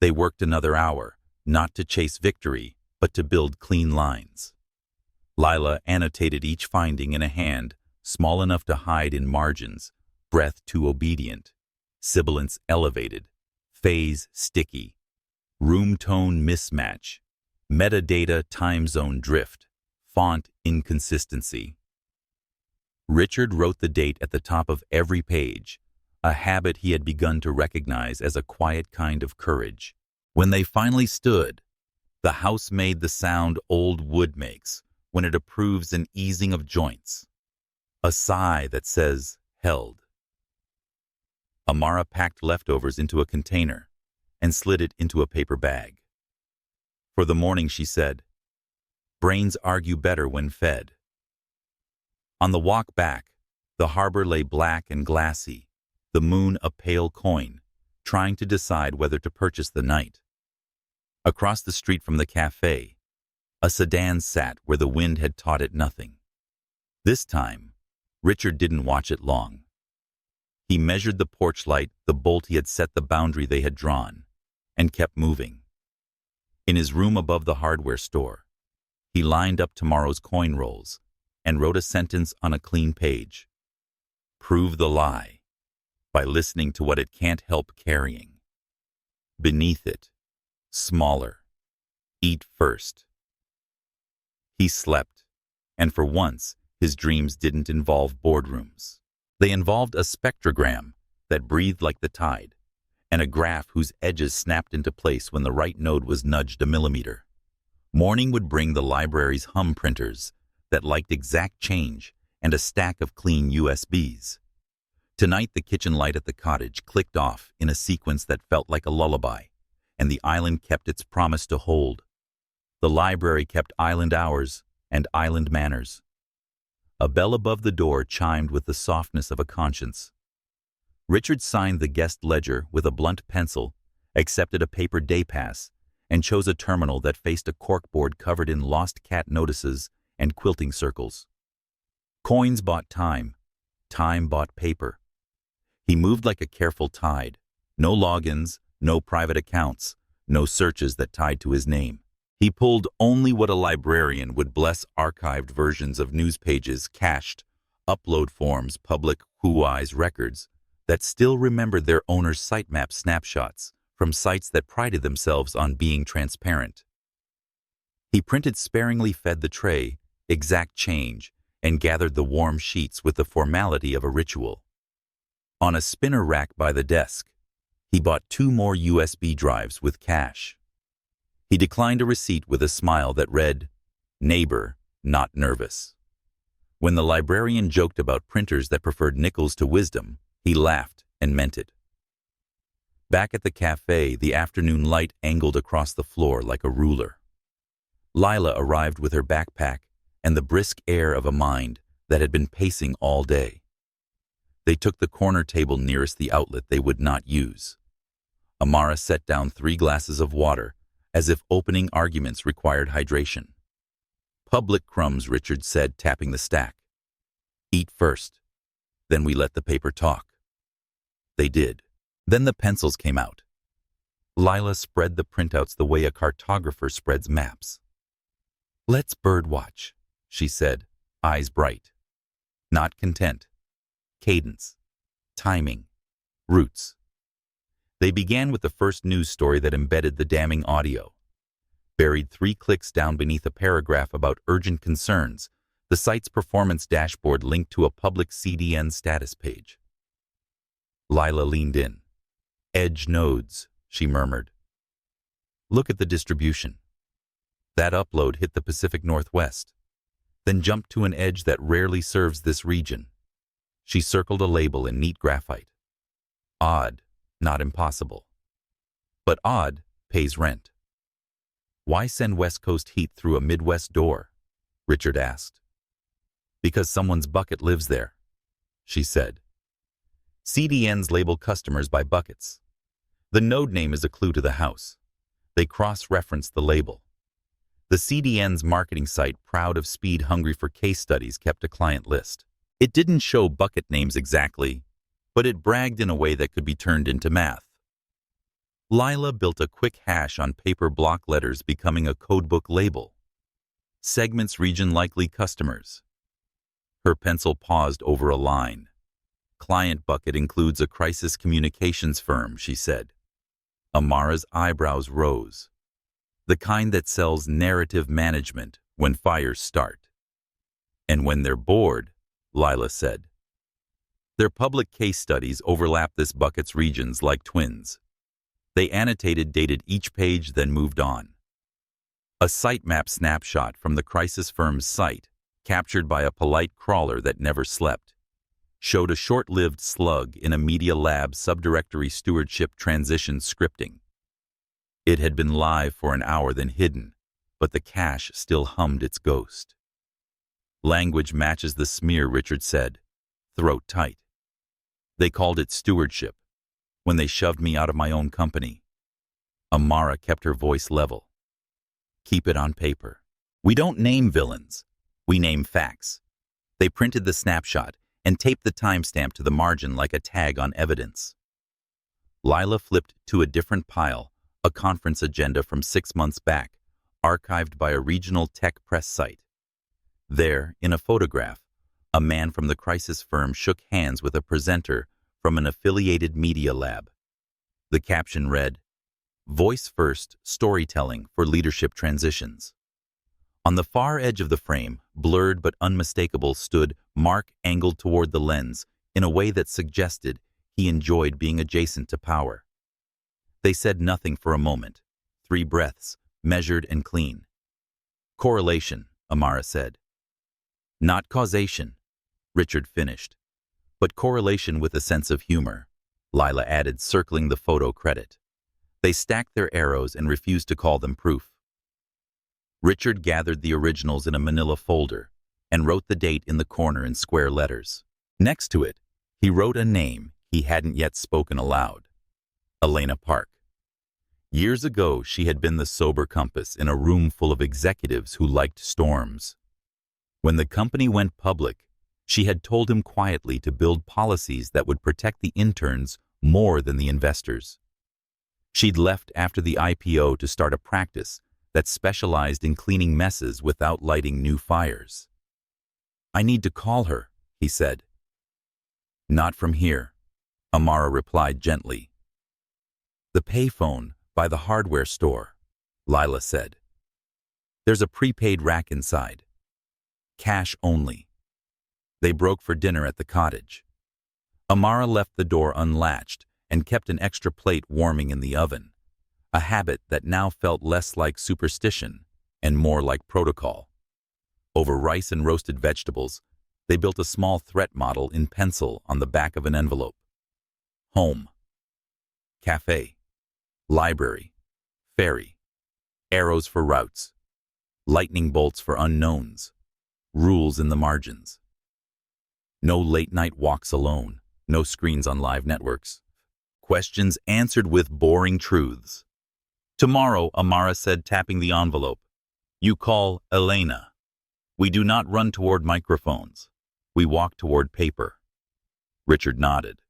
They worked another hour, not to chase victory, but to build clean lines. Lila annotated each finding in a hand, small enough to hide in margins, breath too obedient, sibilance elevated, phase sticky, room tone mismatch, metadata time zone drift, font inconsistency. Richard wrote the date at the top of every page, a habit he had begun to recognize as a quiet kind of courage. When they finally stood, the house made the sound old wood makes when it approves an easing of joints, a sigh that says, held. Amara packed leftovers into a container and slid it into a paper bag. For the morning, she said, brains argue better when fed. On the walk back, the harbor lay black and glassy, the moon a pale coin, trying to decide whether to purchase the night. Across the street from the cafe, a sedan sat where the wind had taught it nothing. This time, Richard didn't watch it long. He measured the porch light, the bolt he had set, the boundary they had drawn, and kept moving. In his room above the hardware store, he lined up tomorrow's coin rolls and wrote a sentence on a clean page. Prove the lie by listening to what it can't help carrying. Beneath it, smaller, eat first. He slept, and for once, his dreams didn't involve boardrooms. They involved a spectrogram that breathed like the tide, and a graph whose edges snapped into place when the right node was nudged a millimeter. Morning would bring the library's hum printers that liked exact change and a stack of clean USBs. Tonight, the kitchen light at the cottage clicked off in a sequence that felt like a lullaby, and the island kept its promise to hold. The library kept island hours and island manners. A bell above the door chimed with the softness of a conscience. Richard signed the guest ledger with a blunt pencil, accepted a paper day pass, and chose a terminal that faced a corkboard covered in lost cat notices and quilting circles. Coins bought time. Time bought paper. He moved like a careful tide. No logins, no private accounts, no searches that tied to his name. He pulled only what a librarian would bless: archived versions of news pages, cached, upload forms, public Whois records that still remembered their owner's sitemap snapshots from sites that prided themselves on being transparent. He printed sparingly, fed the tray, exact change, and gathered the warm sheets with the formality of a ritual. On a spinner rack by the desk, he bought 2 more USB drives with cash. He declined a receipt with a smile that read, "Neighbor, not nervous." When the librarian joked about printers that preferred nickels to wisdom, he laughed and meant it. Back at the cafe, the afternoon light angled across the floor like a ruler. Lila arrived with her backpack and the brisk air of a mind that had been pacing all day. They took the corner table nearest the outlet they would not use. Amara set down 3 glasses of water, as if opening arguments required hydration. "Public crumbs," Richard said, tapping the stack. "Eat first. Then we let the paper talk." They did. Then the pencils came out. Lila spread the printouts the way a cartographer spreads maps. "Let's birdwatch," she said, eyes bright. Not content. Cadence. Timing. Roots. They began with the first news story that embedded the damning audio. Buried 3 clicks down beneath a paragraph about urgent concerns, the site's performance dashboard linked to a public CDN status page. Lila leaned in. "Edge nodes," she murmured. "Look at the distribution." That upload hit the Pacific Northwest, then jumped to an edge that rarely serves this region. She circled a label in neat graphite. Odd, not impossible. But odd pays rent. "Why send West Coast heat through a Midwest door?" Richard asked. "Because someone's bucket lives there," she said. CDNs label customers by buckets. The node name is a clue to the house. They cross-referenced the label. The CDN's marketing site, proud of speed, hungry for case studies, kept a client list. It didn't show bucket names exactly, but it bragged in a way that could be turned into math. Lila built a quick hash on paper block letters, becoming a codebook label. Segments, region, likely customers. Her pencil paused over a line. "Client bucket includes a crisis communications firm," she said. Amara's eyebrows rose. "The kind that sells narrative management when fires start." "And when they're bored," Lila said. Their public case studies overlapped this bucket's regions like twins. They annotated, dated each page, then moved on. A sitemap snapshot from the crisis firm's site, captured by a polite crawler that never slept, showed a short-lived slug in a Media Lab subdirectory stewardship transition scripting. It had been live for an hour, then hidden, but the cache still hummed its ghost. "Language matches the smear," Richard said, throat tight. "They called it stewardship when they shoved me out of my own company." Amara kept her voice level. Keep it on paper. We don't name villains. We name facts. They printed the snapshot and taped the timestamp to the margin like a tag on evidence. Lila flipped to a different pile, a conference agenda from 6 months back, archived by a regional tech press site. There, in a photograph, a man from the crisis firm shook hands with a presenter from an affiliated media lab. The caption read, "Voice First Storytelling for Leadership Transitions." On the far edge of the frame, blurred but unmistakable, stood Mark, angled toward the lens in a way that suggested he enjoyed being adjacent to power. They said nothing for a moment, 3 breaths, measured and clean. "Correlation," Amara said. "Not causation," Richard finished. "But correlation with a sense of humor," Lila added, circling the photo credit. They stacked their arrows and refused to call them proof. Richard gathered the originals in a manila folder and wrote the date in the corner in square letters. Next to it, he wrote a name he hadn't yet spoken aloud. Elena Park. Years ago, she had been the sober compass in a room full of executives who liked storms. When the company went public, she had told him quietly to build policies that would protect the interns more than the investors. She'd left after the IPO to start a practice that specialized in cleaning messes without lighting new fires. "I need to call her," he said. "Not from here," Amara replied gently. "The payphone by the hardware store," Lila said. "There's a prepaid rack inside. Cash only." They broke for dinner at the cottage. Amara left the door unlatched and kept an extra plate warming in the oven, a habit that now felt less like superstition and more like protocol. Over rice and roasted vegetables, they built a small threat model in pencil on the back of an envelope. Home. Cafe. Library. Ferry. Arrows for routes. Lightning bolts for unknowns. Rules in the margins. No late-night walks alone. No screens on live networks. Questions answered with boring truths. "Tomorrow," Amara said, tapping the envelope. "You call Elena. We do not run toward microphones. We walk toward paper." Richard nodded.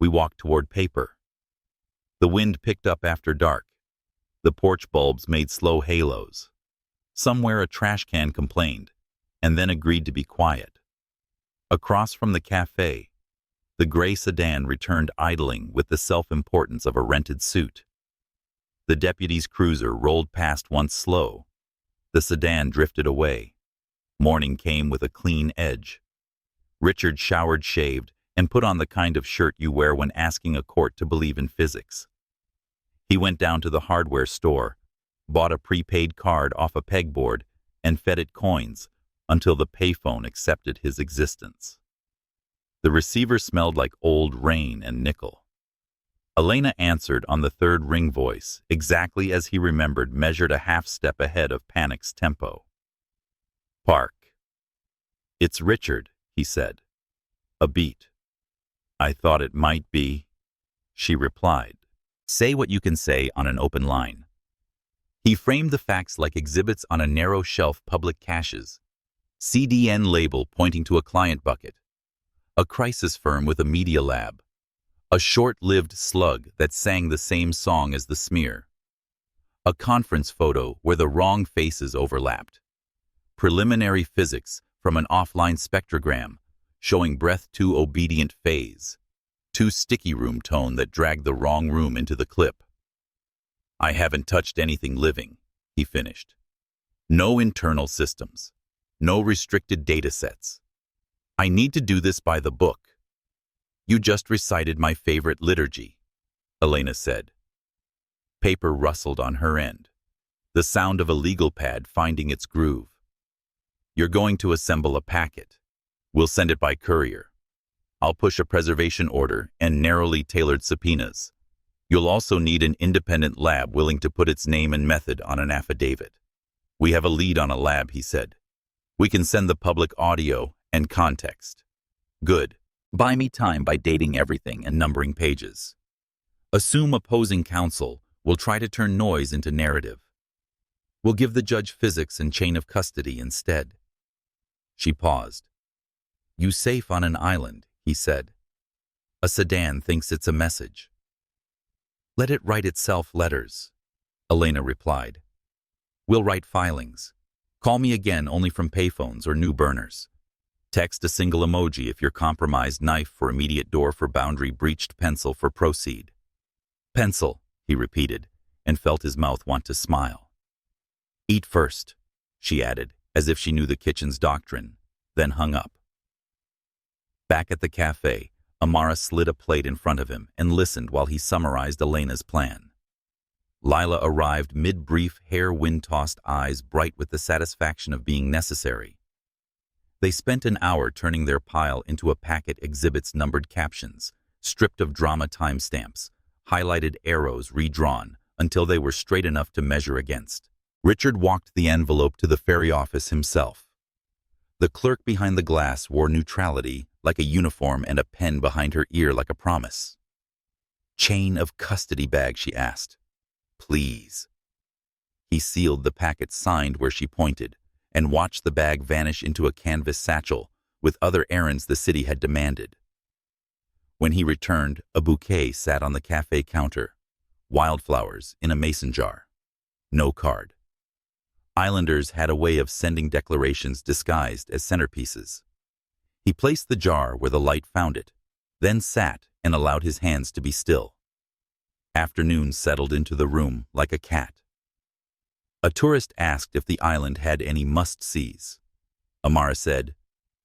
"We walk toward paper." The wind picked up after dark. The porch bulbs made slow halos. Somewhere a trash can complained, and then agreed to be quiet. Across from the cafe, the gray sedan returned idling with the self-importance of a rented suit. The deputy's cruiser rolled past once slow. The sedan drifted away. Morning came with a clean edge. Richard showered, shaved, and put on the kind of shirt you wear when asking a court to believe in physics. He went down to the hardware store, bought a prepaid card off a pegboard, and fed it coins until the payphone accepted his existence. The receiver smelled like old rain and nickel. Elena answered on the 3rd ring voice, exactly as he remembered, measured a half step ahead of panic's tempo. "Park." "It's Richard," he said. "A beat." "I thought it might be," she replied. "Say what you can say on an open line." He framed the facts like exhibits on a narrow shelf, public caches. CDN label pointing to a client bucket. A crisis firm with a media lab. A short-lived slug that sang the same song as the smear. A conference photo where the wrong faces overlapped. Preliminary physics from an offline spectrogram showing breath too obedient phase. Too sticky room tone that dragged the wrong room into the clip. "I haven't touched anything living," he finished. "No internal systems. No restricted data sets. I need to do this by the book." "You just recited my favorite liturgy," Elena said. Paper rustled on her end, the sound of a legal pad finding its groove. "You're going to assemble a packet. We'll send it by courier. I'll push a preservation order and narrowly tailored subpoenas. You'll also need an independent lab willing to put its name and method on an affidavit. We have a lead on a lab," he said. "We can send the public audio and context." "Good. Buy me time by dating everything and numbering pages. Assume opposing counsel We'll try to turn noise into narrative. We'll give the judge physics and chain of custody instead." She paused. "You safe on an island," he said. "A sedan thinks it's a message." "Let it write itself letters," Elena replied. "We'll write filings. Call me again only from payphones or new burners. Text a single emoji if you're compromised, knife for immediate, door for boundary breached, pencil for proceed." "Pencil," he repeated, and felt his mouth want to smile. "Eat first," she added, as if she knew the kitchen's doctrine, then hung up. Back at the cafe, Amara slid a plate in front of him and listened while he summarized Elena's plan. Lila arrived mid-brief, hair wind-tossed, eyes bright with the satisfaction of being necessary. They spent an hour turning their pile into a packet exhibits numbered captions, stripped of drama timestamps, highlighted arrows redrawn until they were straight enough to measure against. Richard walked the envelope to the ferry office himself. The clerk behind the glass wore neutrality like a uniform and a pen behind her ear like a promise. "Chain of custody bag," she asked. "Please." He sealed the packet, signed where she pointed, and watched the bag vanish into a canvas satchel with other errands the city had demanded. When he returned, a bouquet sat on the cafe counter, wildflowers in a mason jar. No card. Islanders had a way of sending declarations disguised as centerpieces. He placed the jar where the light found it, then sat and allowed his hands to be still. Afternoon settled into the room like a cat. A tourist asked if the island had any must-sees. Amara said,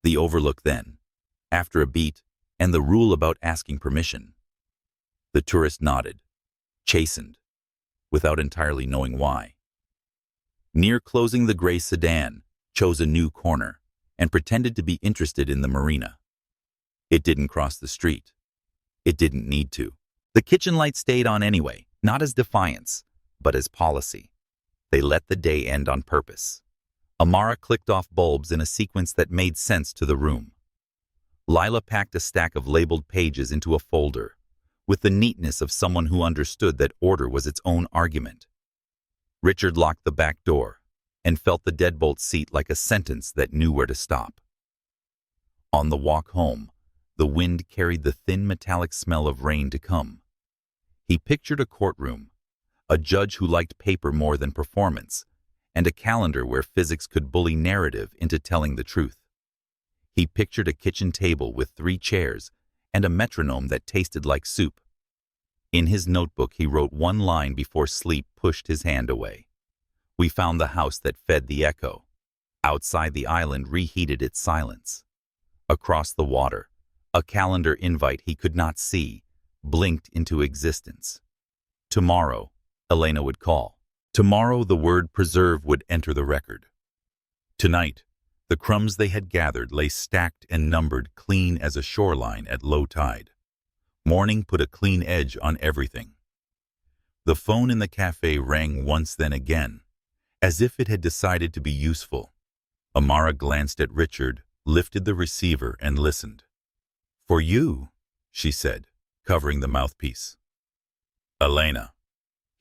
"The Overlook then," after a beat, and the rule about asking permission. The tourist nodded, chastened, without entirely knowing why. Near closing, the gray sedan chose a new corner and pretended to be interested in the marina. It didn't cross the street. It didn't need to. The kitchen light stayed on anyway, not as defiance, but as policy. They let the day end on purpose. Amara clicked off bulbs in a sequence that made sense to the room. Lila packed a stack of labeled pages into a folder, with the neatness of someone who understood that order was its own argument. Richard locked the back door and felt the deadbolt seat like a sentence that knew where to stop. On the walk home, the wind carried the thin metallic smell of rain to come. He pictured a courtroom, a judge who liked paper more than performance, and a calendar where physics could bully narrative into telling the truth. He pictured a kitchen table with 3 chairs and a metronome that tasted like soup. In his notebook, he wrote one line before sleep pushed his hand away. "We found the house that fed the echo." Outside, the island reheated its silence. Across the water, a calendar invite he could not see blinked into existence. Tomorrow, Elena would call. Tomorrow, the word preserve would enter the record. Tonight, the crumbs they had gathered lay stacked and numbered, clean as a shoreline at low tide. Morning put a clean edge on everything. The phone in the cafe rang once, then again, as if it had decided to be useful. Amara glanced at Richard, lifted the receiver, and listened. "For you," she said, covering the mouthpiece. "Elena."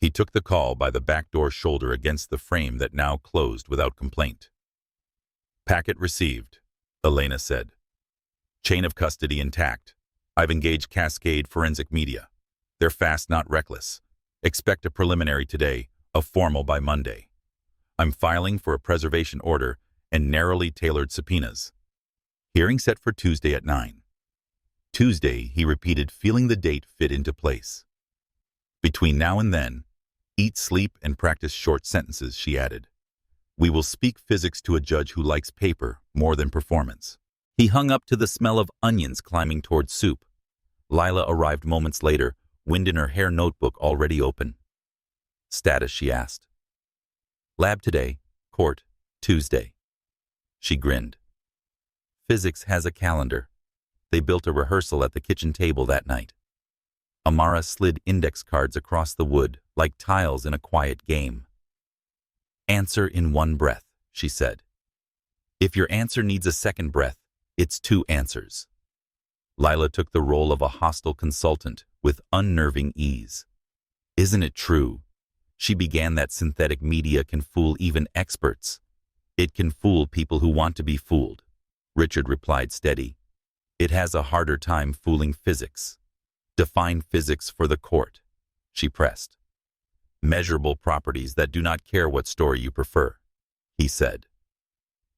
He took the call by the back door shoulder against the frame that now closed without complaint. "Packet received," Elena said. "Chain of custody intact. I've engaged Cascade Forensic Media. They're fast, not reckless. Expect a preliminary today, a formal by Monday. I'm filing for a preservation order and narrowly tailored subpoenas. Hearing set for Tuesday at 9. Tuesday, he repeated, feeling the date fit into place. Between now and then, eat, sleep, and practice short sentences, she added. We will speak physics to a judge who likes paper more than performance. He hung up to the smell of onions climbing toward soup. Lila arrived moments later, wind in her hair, notebook already open. Status, she asked. Lab today, court, Tuesday. She grinned. Physics has a calendar. They built a rehearsal at the kitchen table that night. Amara slid index cards across the wood like tiles in a quiet game. Answer in one breath, she said. If your answer needs a second breath, it's two answers. Lila took the role of a hostile consultant with unnerving ease. Isn't it true She began that synthetic media can fool even experts. It can fool people who want to be fooled. Richard replied steady. It has a harder time fooling physics. Define physics for the court, she pressed. Measurable properties that do not care what story you prefer, he said.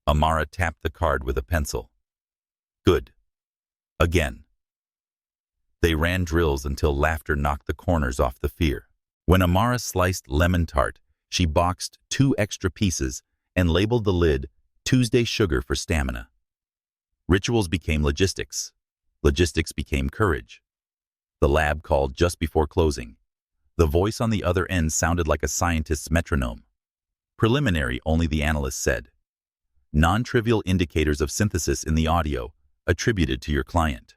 Amara tapped the card with a pencil. Good. Again. They ran drills until laughter knocked the corners off the fear. When Amara sliced lemon tart, she boxed 2 extra pieces and labeled the lid Tuesday sugar for stamina. Rituals became logistics. Logistics became courage. The lab called just before closing. The voice on the other end sounded like a scientist's metronome. Preliminary, only the analyst said. Non-trivial indicators of synthesis in the audio, attributed to your client.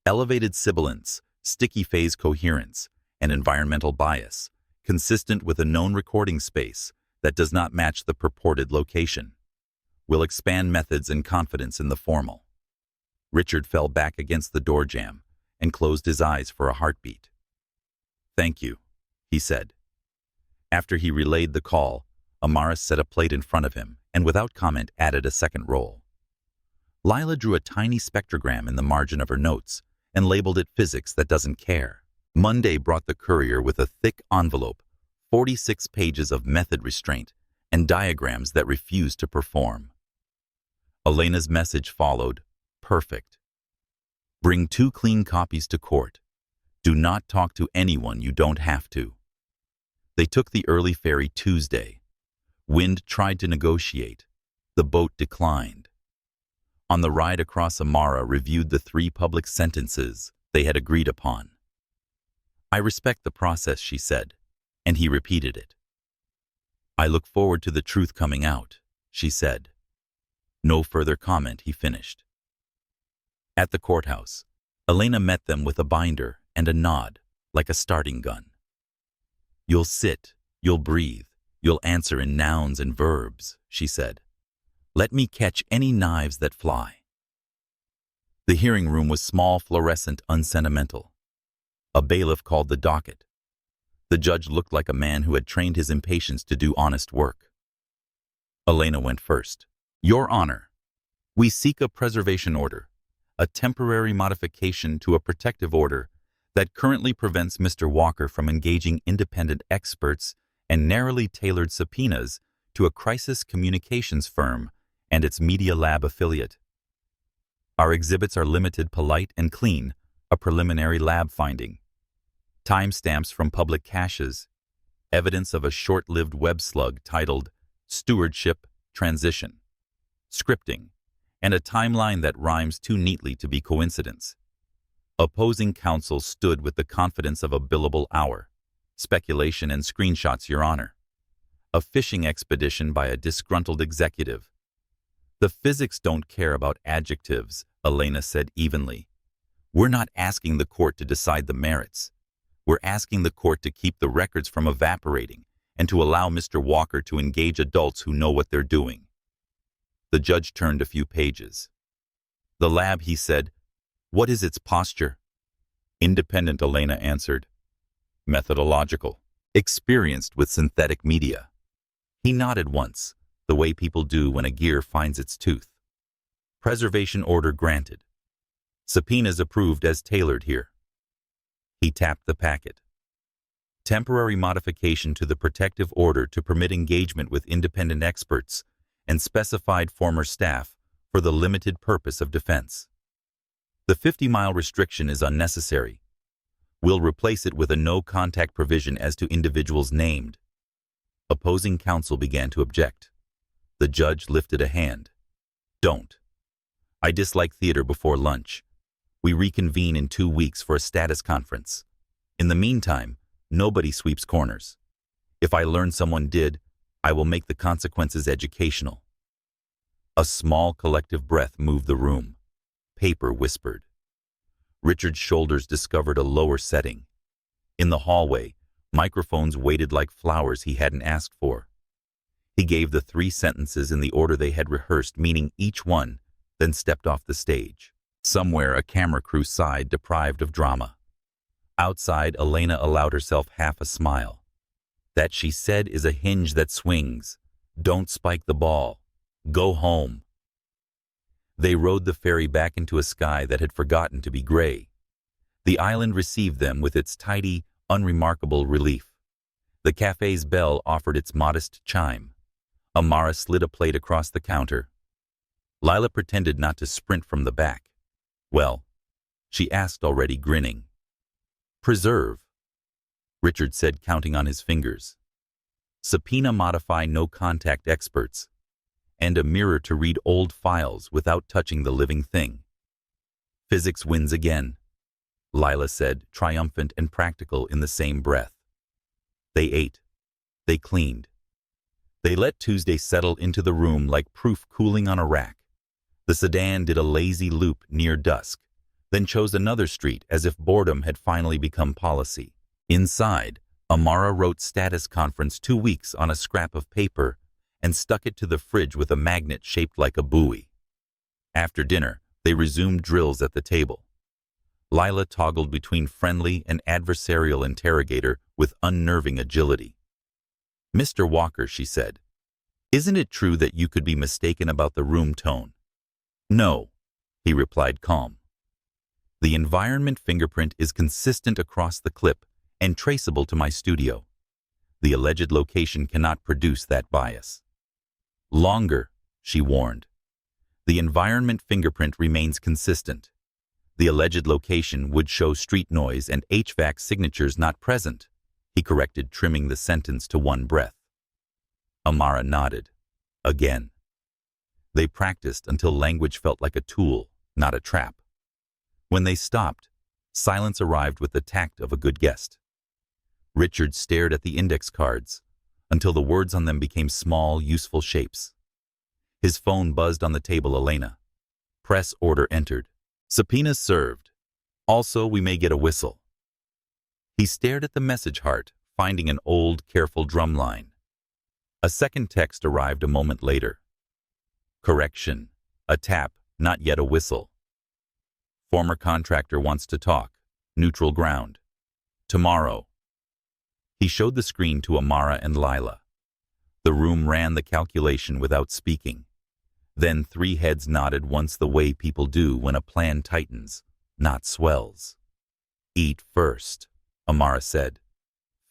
Elevated sibilance, sticky phase coherence, and environmental bias, consistent with a known recording space that does not match the purported location. Will expand methods and confidence in the formal. Richard fell back against the door jamb and closed his eyes for a heartbeat. Thank you, he said. After he relayed the call, Amara set a plate in front of him and without comment added a second roll. Lila drew a tiny spectrogram in the margin of her notes and labeled it physics that doesn't care. Monday brought the courier with a thick envelope, 46 pages of method restraint, and diagrams that refused to perform. Elena's message followed, perfect. Bring 2 clean copies to court. Do not talk to anyone you don't have to. They took the early ferry Tuesday. Wind tried to negotiate. The boat declined. On the ride across, Amara reviewed the 3 public sentences they had agreed upon. I respect the process, she said, and he repeated it. I look forward to the truth coming out, she said. No further comment, he finished. At the courthouse, Elena met them with a binder and a nod, like a starting gun. You'll sit, you'll breathe, you'll answer in nouns and verbs, she said. Let me catch any knives that fly. The hearing room was small, fluorescent, unsentimental. A bailiff called the docket. The judge looked like a man who had trained his impatience to do honest work. Elena went first. Your Honor, we seek a preservation order, a temporary modification to a protective order that currently prevents Mr. Walker from engaging independent experts and narrowly tailored subpoenas to a crisis communications firm and its Media Lab affiliate. Our exhibits are limited, polite, and clean, a preliminary lab finding. Timestamps from public caches, evidence of a short-lived web slug titled Stewardship Transition, scripting, and a timeline that rhymes too neatly to be coincidence. Opposing counsel stood with the confidence of a billable hour. Speculation and screenshots, Your Honor. A fishing expedition by a disgruntled executive. The physics don't care about adjectives, Elena said evenly. We're not asking the court to decide the merits. We're asking the court to keep the records from evaporating and to allow Mr. Walker to engage adults who know what they're doing. The judge turned a few pages. The lab, he said. What is its posture? Independent, Elena answered. Methodological. Experienced with synthetic media. He nodded once, the way people do when a gear finds its tooth. Preservation order granted. Subpoenas approved as tailored here. He tapped the packet. Temporary modification to the protective order to permit engagement with independent experts and specified former staff for the limited purpose of defense. The 50-mile restriction is unnecessary. We'll replace it with a no-contact provision as to individuals named. Opposing counsel began to object. The judge lifted a hand. Don't. I dislike theater before lunch. We reconvene in 2 weeks for a status conference. In the meantime, nobody sweeps corners. If I learn someone did, I will make the consequences educational. A small collective breath moved the room. Paper whispered. Richard's shoulders discovered a lower setting. In the hallway, microphones waited like flowers he hadn't asked for. He gave the 3 sentences in the order they had rehearsed, meaning each one, then stepped off the stage. Somewhere, a camera crew sighed, deprived of drama. Outside, Elena allowed herself half a smile. That she said is a hinge that swings. Don't spike the ball. Go home. They rode the ferry back into a sky that had forgotten to be gray. The island received them with its tidy, unremarkable relief. The cafe's bell offered its modest chime. Amara slid a plate across the counter. Lila pretended not to sprint from the back. Well, she asked already, grinning. Preserve, Richard said, counting on his fingers. Subpoena modify no contact experts, and a mirror to read old files without touching the living thing. Physics wins again, Lila said, triumphant and practical in the same breath. They ate. They cleaned. They let Tuesday settle into the room like proof cooling on a rack. The sedan did a lazy loop near dusk, then chose another street as if boredom had finally become policy. Inside, Amara wrote status conference 2 weeks on a scrap of paper and stuck it to the fridge with a magnet shaped like a buoy. After dinner, they resumed drills at the table. Lila toggled between friendly and adversarial interrogator with unnerving agility. Mr. Walker, she said, isn't it true that you could be mistaken about the room tone? No, he replied, calm. The environment fingerprint is consistent across the clip and traceable to my studio. The alleged location cannot produce that bias. Longer, she warned. The environment fingerprint remains consistent. The alleged location would show street noise and HVAC signatures not present, he corrected, trimming the sentence to one breath. Amara nodded. Again. They practiced until language felt like a tool, not a trap. When they stopped, silence arrived with the tact of a good guest. Richard stared at the index cards until the words on them became small, useful shapes. His phone buzzed on the table. Elena. Press order entered. Subpoenas served. Also, we may get a whistle. He stared at the message heart, finding an old, careful drum line. A second text arrived a moment later. Correction. A tap, not yet a whistle. Former contractor wants to talk. Neutral ground. Tomorrow. He showed the screen to Amara and Lila. The room ran the calculation without speaking. Then 3 heads nodded once, the way people do when a plan tightens, not swells. Eat first, Amara said.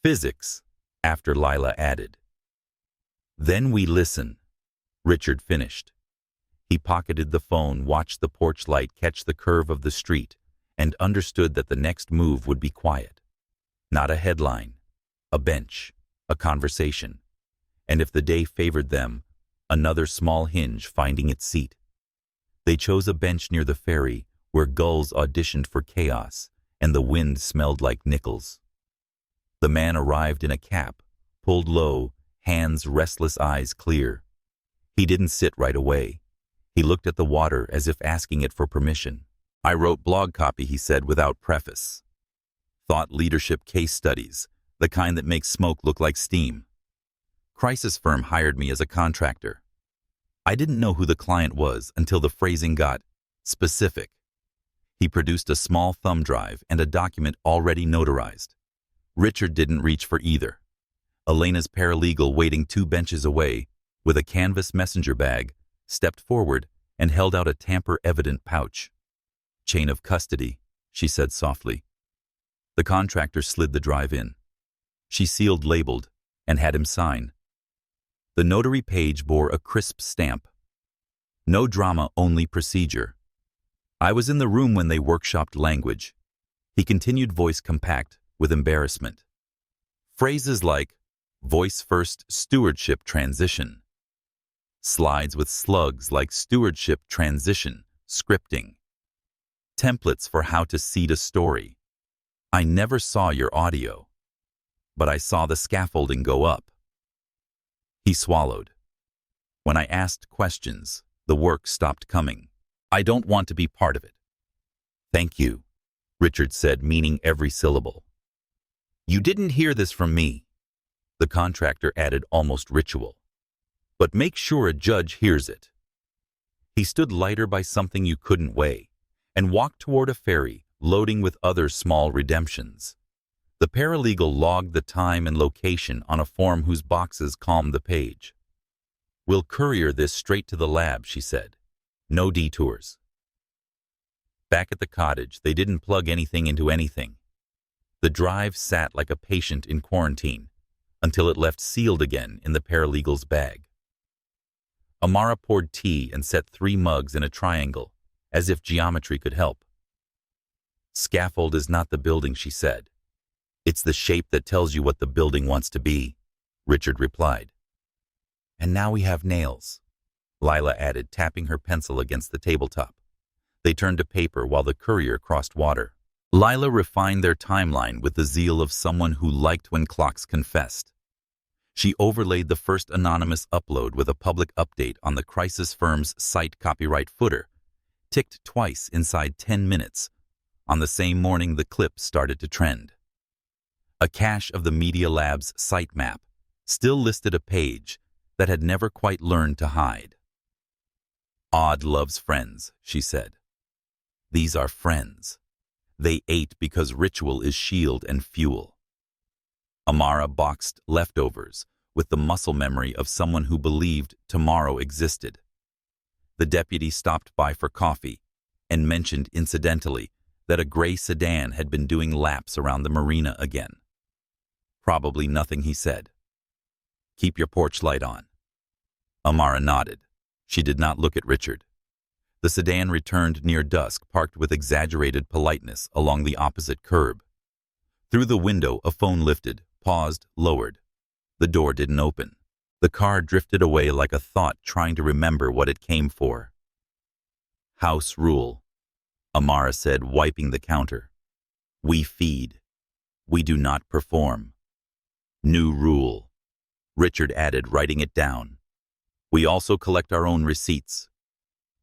Physics, after Lila added. Then we listen, Richard finished. He pocketed the phone, watched the porch light catch the curve of the street, and understood that the next move would be quiet. Not a headline, a bench, a conversation, and if the day favored them, another small hinge finding its seat. They chose a bench near the ferry where gulls auditioned for chaos and the wind smelled like nickels. The man arrived in a cap, pulled low, hands, restless, eyes clear. He didn't sit right away. He looked at the water as if asking it for permission. I wrote blog copy, he said without preface. Thought leadership case studies, the kind that makes smoke look like steam. Crisis firm hired me as a contractor. I didn't know who the client was until the phrasing got specific. He produced a small thumb drive and a document already notarized. Richard didn't reach for either. Elena's paralegal, waiting 2 benches away, with a canvas messenger bag, stepped forward and held out a tamper-evident pouch. Chain of custody, she said softly. The contractor slid the drive in. She sealed, labeled, and had him sign. The notary page bore a crisp stamp. No drama, only procedure. I was in the room when they workshopped language. He continued, voice compact with embarrassment. Phrases like voice first, stewardship transition. Slides with slugs like stewardship transition, scripting. Templates for how to seed a story. I never saw your audio, but I saw the scaffolding go up. He swallowed. When I asked questions, the work stopped coming. I don't want to be part of it. Thank you, Richard said, meaning every syllable. You didn't hear this from me, the contractor added, almost ritual. But make sure a judge hears it. He stood lighter by something you couldn't weigh, and walked toward a ferry loading with other small redemptions. The paralegal logged the time and location on a form whose boxes calmed the page. "We'll courier this straight to the lab," she said. "No detours." Back at the cottage, they didn't plug anything into anything. The drive sat like a patient in quarantine until it left sealed again in the paralegal's bag. Amara poured tea and set 3 mugs in a triangle, as if geometry could help. "Scaffold is not the building," she said. "It's the shape that tells you what the building wants to be," Richard replied. "And now we have nails," Lila added, tapping her pencil against the tabletop. They turned to paper while the courier crossed water. Lila refined their timeline with the zeal of someone who liked when clocks confessed. She overlaid the first anonymous upload with a public update on the crisis firm's site copyright footer, ticked twice inside 10 minutes. On the same morning, the clip started to trend. A cache of the Media Lab's site map still listed a page that had never quite learned to hide. "Odd loves friends," she said. "These are friends. They ate because ritual is shield and fuel." Amara boxed leftovers with the muscle memory of someone who believed tomorrow existed. The deputy stopped by for coffee and mentioned incidentally that a gray sedan had been doing laps around the marina again. "Probably nothing," he said. "Keep your porch light on." Amara nodded. She did not look at Richard. The sedan returned near dusk, parked with exaggerated politeness along the opposite curb. Through the window, a phone lifted, paused, lowered. The door didn't open. The car drifted away like a thought trying to remember what it came for. "House rule," Amara said, wiping the counter. "We feed. We do not perform." "New rule," Richard added, writing it down. "We also collect our own receipts."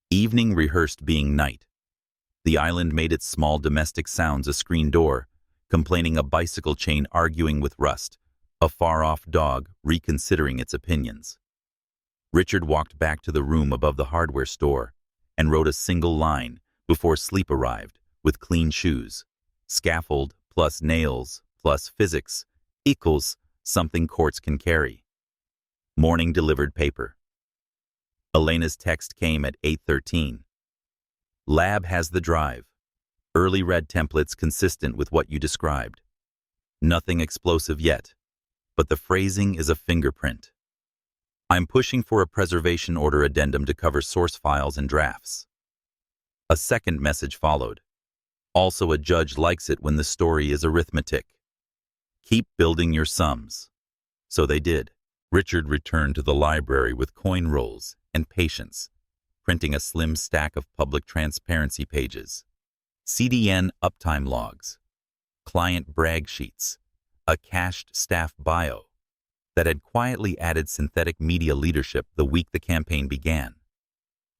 Evening rehearsed being night. The island made its small domestic sounds, a screen door, complaining, a bicycle chain arguing with rust, a far-off dog reconsidering its opinions. Richard walked back to the room above the hardware store and wrote a single line before sleep arrived, with clean shoes. "Scaffold plus nails plus physics equals something courts can carry." Morning delivered paper. Elena's text came at 8:13. "Lab has the drive. Early red templates consistent with what you described. Nothing explosive yet, but the phrasing is a fingerprint. I'm pushing for a preservation order addendum to cover source files and drafts." A second message followed. "Also, a judge likes it when the story is arithmetic. Keep building your sums." So they did. Richard returned to the library with coin rolls and patience, printing a slim stack of public transparency pages, CDN uptime logs, client brag sheets, a cached staff bio that had quietly added synthetic media leadership the week the campaign began.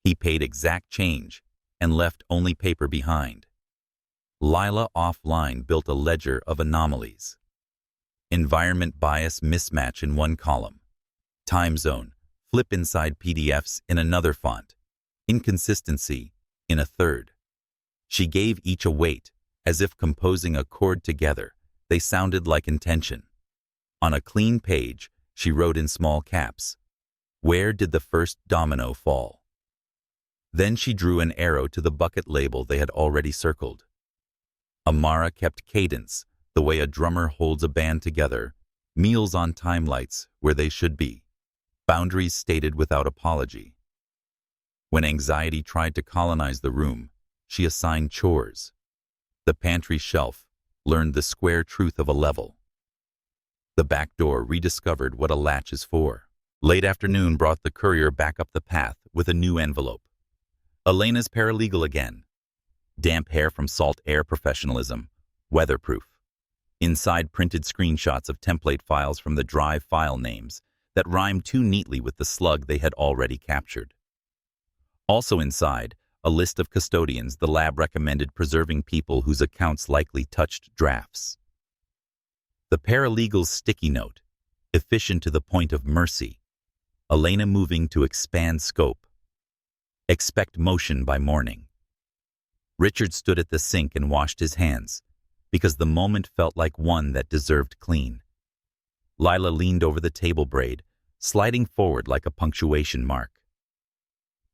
He paid exact change and left only paper behind. Lila offline built a ledger of anomalies. Environment bias mismatch in one column. Time zone flip inside PDFs in another font. Inconsistency in a third. She gave each a weight, as if composing a chord together. They sounded like intention. On a clean page, she wrote in small caps, "Where did the first domino fall?" Then she drew an arrow to the bucket label they had already circled. Amara kept cadence, the way a drummer holds a band together, meals on time lights where they should be, boundaries stated without apology. When anxiety tried to colonize the room, she assigned chores. The pantry shelf learned the square truth of a level. The back door rediscovered what a latch is for. Late afternoon brought the courier back up the path with a new envelope. Elena's paralegal again. Damp hair from salt air professionalism, weatherproof. Inside, printed screenshots of template files from the drive file names that rhymed too neatly with the slug they had already captured. Also inside, a list of custodians the lab recommended preserving, people whose accounts likely touched drafts. The paralegal's sticky note, efficient to the point of mercy. Elena moving to expand scope. Expect motion by morning. Richard stood at the sink and washed his hands. because the moment felt like one that deserved clean. Lila leaned over the table braid, sliding forward like a punctuation mark.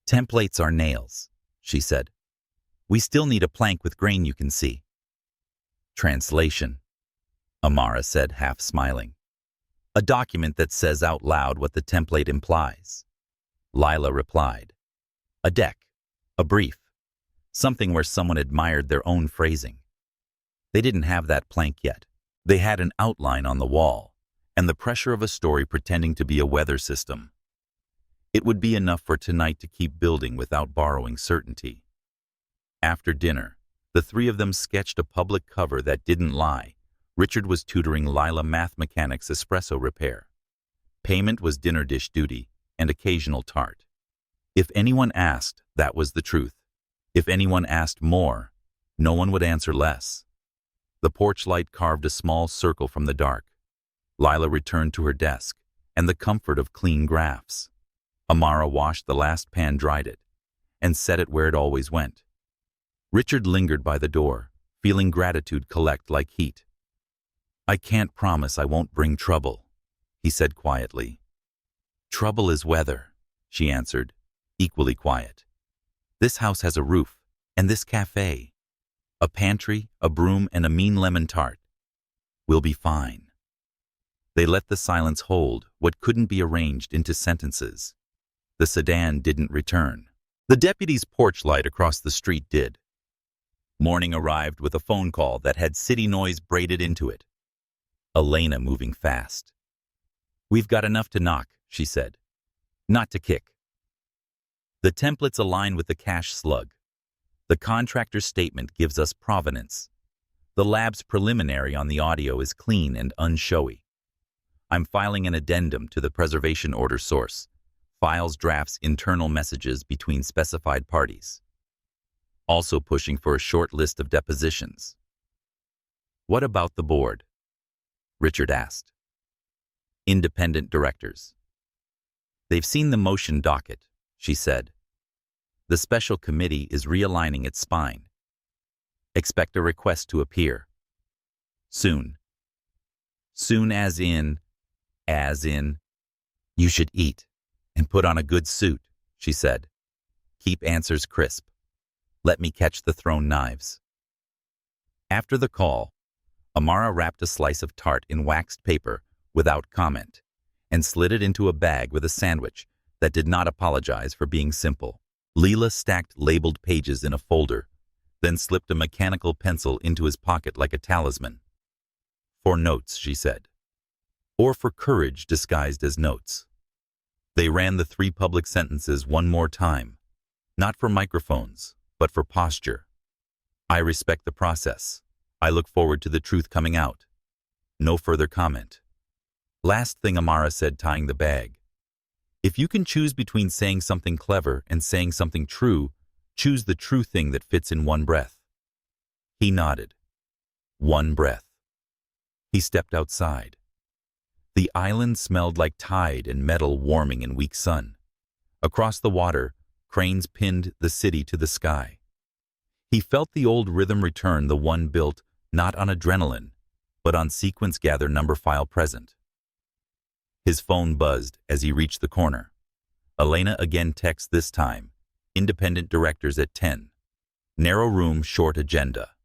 "Templates are nails," she said. "We still need a plank with grain you can see." "Translation," Amara said, half smiling. "A document that says out loud what the template implies." Lila replied. "A deck, a brief, something where someone admired their own phrasing." They didn't have that plank yet. They had an outline on the wall, and the pressure of a story pretending to be a weather system. It would be enough for tonight to keep building without borrowing certainty. After dinner, the three of them sketched a public cover that didn't lie. Richard was tutoring Lila math mechanics espresso repair. Payment was dinner dish duty and occasional tart. If anyone asked, that was the truth. If anyone asked more, no one would answer less. The porch light carved a small circle from the dark. Lila returned to her desk and the comfort of clean graphs. Amara washed the last pan, dried it, and set it where it always went. Richard lingered by the door, feeling gratitude collect like heat. "I can't promise I won't bring trouble," he said quietly. "Trouble is weather," she answered, equally quiet. "This house has a roof, and this cafe. A pantry, a broom, and a mean lemon tart. We'll be fine." They let the silence hold what couldn't be arranged into sentences. The sedan didn't return. The deputy's porch light across the street did. Morning arrived with a phone call that had city noise braided into it. Elena moving fast. "We've got enough to knock," she said. "Not to kick." The templates align with the cash slug. The contractor's statement gives us provenance. The lab's preliminary on the audio is clean and unshowy. I'm filing an addendum to the preservation order source. Files drafts internal messages between specified parties. Also pushing for a short list of depositions. "What about the board?" Richard asked. "Independent directors." "They've seen the motion docket," she said. "The special committee is realigning its spine. Expect a request to appear. Soon." "Soon as in, you should eat and put on a good suit," she said. "Keep answers crisp. Let me catch the thrown knives." After the call, Amara wrapped a slice of tart in waxed paper without comment and slid it into a bag with a sandwich that did not apologize for being simple. Lila stacked labeled pages in a folder, then slipped a mechanical pencil into his pocket like a talisman. "For notes," she said. "Or for courage disguised as notes." They ran the 3 public sentences one more time, not for microphones, but for posture. "I respect the process. I look forward to the truth coming out." No further comment. "Last thing," Amara said, tying the bag. "If you can choose between saying something clever and saying something true, choose the true thing that fits in one breath." He nodded. One breath. He stepped outside. The island smelled like tide and metal warming in weak sun. Across the water, cranes pinned the city to the sky. He felt the old rhythm return, the one built not on adrenaline, but on sequence gather number file present. His phone buzzed as he reached the corner. Elena again texts, this time. Independent directors at 10. Narrow room, short agenda.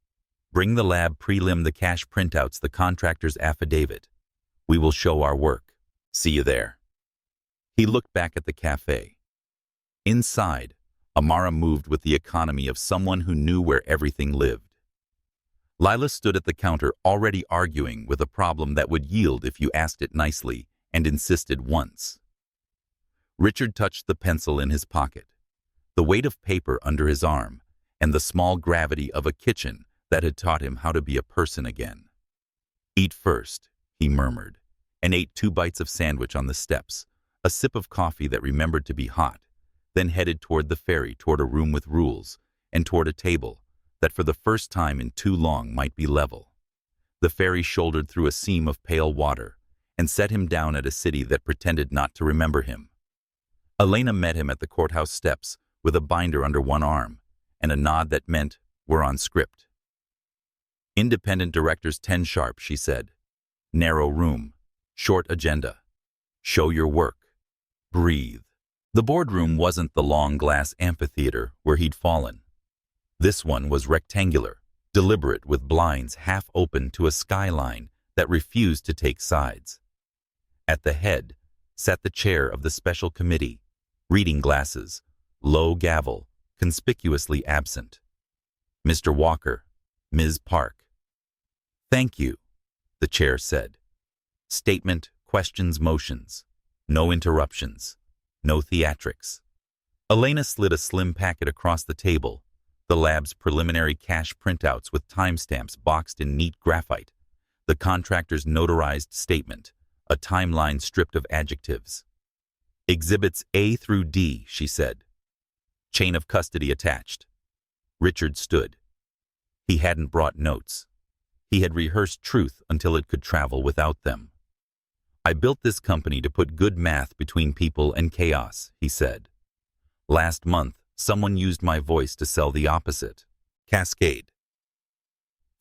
Bring the lab prelim, the cash printouts, the contractor's affidavit. We will show our work. See you there. He looked back at the cafe. Inside, Amara moved with the economy of someone who knew where everything lived. Lila stood at the counter, already arguing with a problem that would yield if you asked it nicely and insisted once. Richard touched the pencil in his pocket, the weight of paper under his arm, and the small gravity of a kitchen that had taught him how to be a person again. "Eat first," he murmured, and ate 2 bites of sandwich on the steps, a sip of coffee that remembered to be hot, then headed toward the ferry, toward a room with rules, and toward a table that for the first time in too long might be level. The ferry shouldered through a seam of pale water and set him down at a city that pretended not to remember him. Elena met him at the courthouse steps with a binder under one arm and a nod that meant we're on script. Independent directors 10 sharp, she said. Narrow room. Short agenda. Show your work. Breathe. The boardroom wasn't the long glass amphitheater where he'd fallen. This one was rectangular, deliberate, with blinds half open to a skyline that refused to take sides. At the head sat the chair of the special committee, reading glasses, low gavel, conspicuously absent. Mr. Walker, Ms. Park. Thank you, the chair said. Statement, questions, motions. No interruptions. No theatrics. Elena slid a slim packet across the table, the lab's preliminary cash printouts with timestamps boxed in neat graphite, the contractor's notarized statement, a timeline stripped of adjectives. Exhibits A through D, she said. Chain of custody attached. Richard stood. He hadn't brought notes. He had rehearsed truth until it could travel without them. I built this company to put good math between people and chaos, he said. Last month, someone used my voice to sell the opposite. Cascade.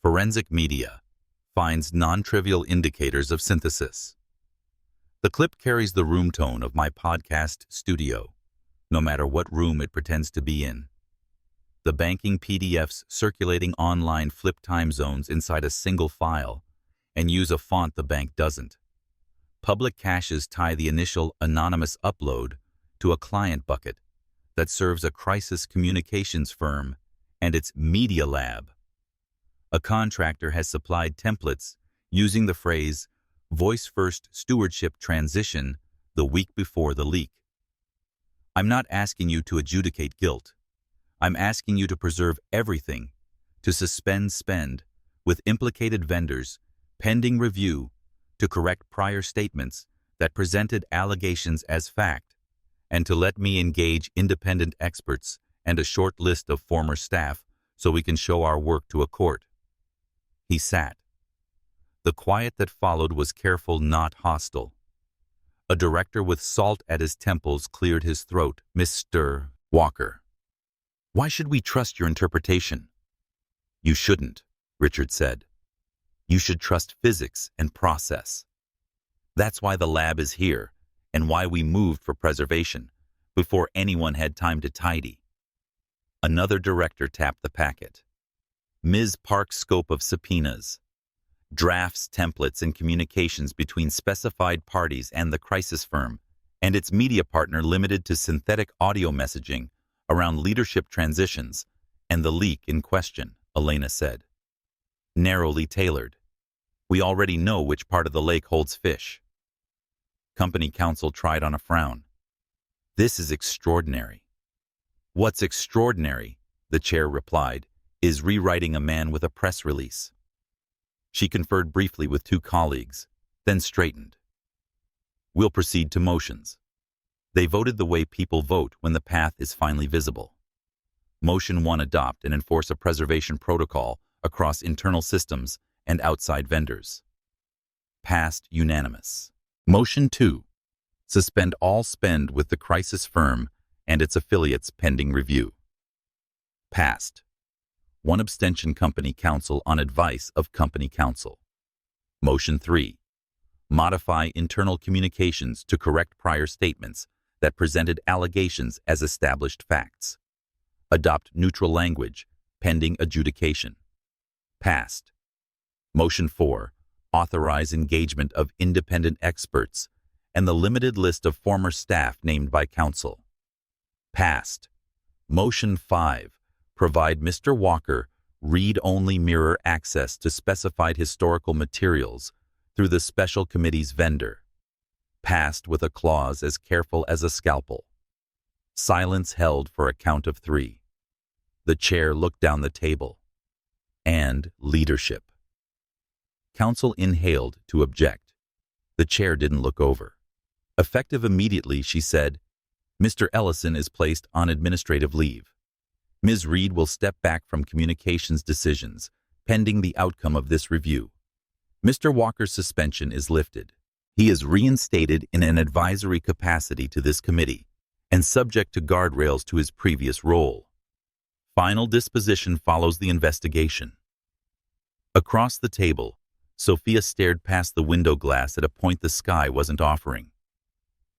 Forensic media finds non-trivial indicators of synthesis. The clip carries the room tone of my podcast studio, no matter what room it pretends to be in. The banking PDFs circulating online flip time zones inside a single file and use a font the bank doesn't. Public caches tie the initial anonymous upload to a client bucket that serves a crisis communications firm and its media lab. A contractor has supplied templates using the phrase voice-first stewardship transition the week before the leak. I'm not asking you to adjudicate guilt. I'm asking you to preserve everything, to suspend spend with implicated vendors, pending review, to correct prior statements that presented allegations as fact, and to let me engage independent experts and a short list of former staff so we can show our work to a court. He sat. The quiet that followed was careful, not hostile. A director with salt at his temples cleared his throat. Mr. Walker, why should we trust your interpretation? You shouldn't, Richard said. You should trust physics and process. That's why the lab is here and why we moved for preservation before anyone had time to tidy. Another director tapped the packet. Ms. Park's scope of subpoenas. Drafts, templates, and communications between specified parties and the crisis firm and its media partner limited to synthetic audio messaging around leadership transitions and the leak in question, Elena said. Narrowly tailored. We already know which part of the lake holds fish. Company counsel tried on a frown. This is extraordinary. What's extraordinary, the chair replied, is rewriting a man with a press release. She conferred briefly with two colleagues, then straightened. We'll proceed to motions. They voted the way people vote when the path is finally visible. Motion 1, adopt and enforce a preservation protocol across internal systems and outside vendors. Passed unanimous. Motion 2, suspend all spend with the crisis firm and its affiliates pending review. Passed. One abstention, company counsel on advice of company counsel. Motion 3, modify internal communications to correct prior statements that presented allegations as established facts. Adopt neutral language, pending adjudication. Passed. Motion 4, authorize engagement of independent experts and the limited list of former staff named by counsel. Passed. Motion 5, provide Mr. Walker read-only mirror access to specified historical materials through the special committee's vendor. Passed with a clause as careful as a scalpel. Silence held for a count of 3. The chair looked down the table. And leadership. Counsel inhaled to object. The chair didn't look over. Effective immediately, she said, Mr. Ellison is placed on administrative leave. Ms. Reed will step back from communications decisions, pending the outcome of this review. Mr. Walker's suspension is lifted. He is reinstated in an advisory capacity to this committee and subject to guardrails to his previous role. Final disposition follows the investigation. Across the table, Sophia stared past the window glass at a point the sky wasn't offering.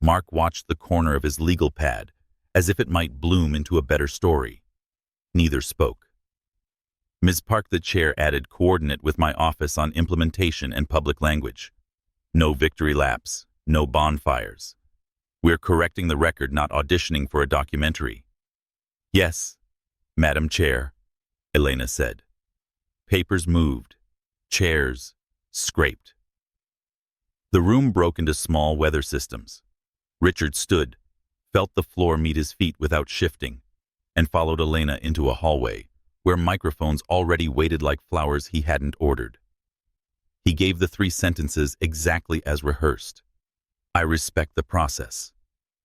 Mark watched the corner of his legal pad, as if it might bloom into a better story. Neither spoke. Ms. Park, the chair, added, coordinate with my office on implementation and public language. No victory laps, no bonfires. We're correcting the record, not auditioning for a documentary. Yes, Madam Chair, Elena said. Papers moved. Chairs scraped. The room broke into small weather systems. Richard stood, felt the floor meet his feet without shifting, and followed Elena into a hallway where microphones already waited like flowers he hadn't ordered. He gave the 3 sentences exactly as rehearsed. I respect the process.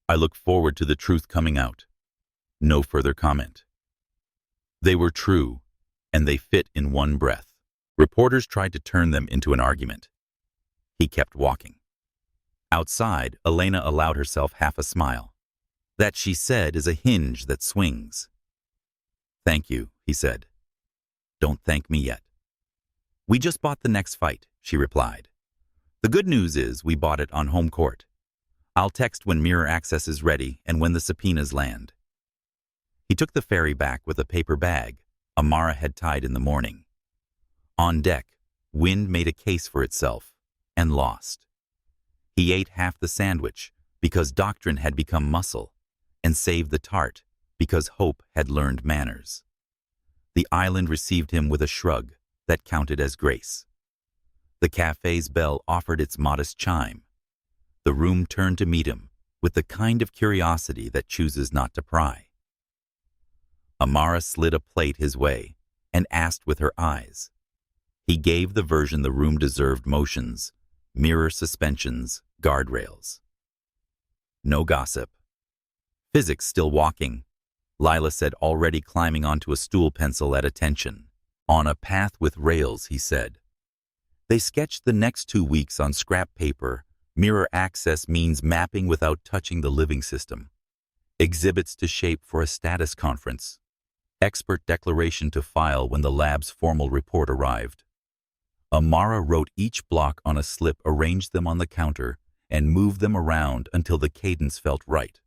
I look forward to the truth coming out. No further comment. They were true, and they fit in one breath. Reporters tried to turn them into an argument. He kept walking. Outside, Elena allowed herself half a smile. That, she said, is a hinge that swings. Thank you, he said. Don't thank me yet. We just bought the next fight, she replied. The good news is we bought it on home court. I'll text when mirror access is ready and when the subpoenas land. He took the ferry back with a paper bag Amara had tied in the morning. On deck, wind made a case for itself and lost. He ate half the sandwich because doctrine had become muscle, and saved the tart because hope had learned manners. The island received him with a shrug that counted as grace. The cafe's bell offered its modest chime. The room turned to meet him with the kind of curiosity that chooses not to pry. Amara slid a plate his way and asked with her eyes. He gave the version the room deserved: motions, mirror suspensions, guardrails. No gossip. Physics still walking, Lila said, already climbing onto a stool pencil at attention. On a path with rails, he said. They sketched the next 2 weeks on scrap paper. Mirror access means mapping without touching the living system. Exhibits to shape for a status conference. Expert declaration to file when the lab's formal report arrived. Amara wrote each block on a slip, arranged them on the counter, and moved them around until the cadence felt right.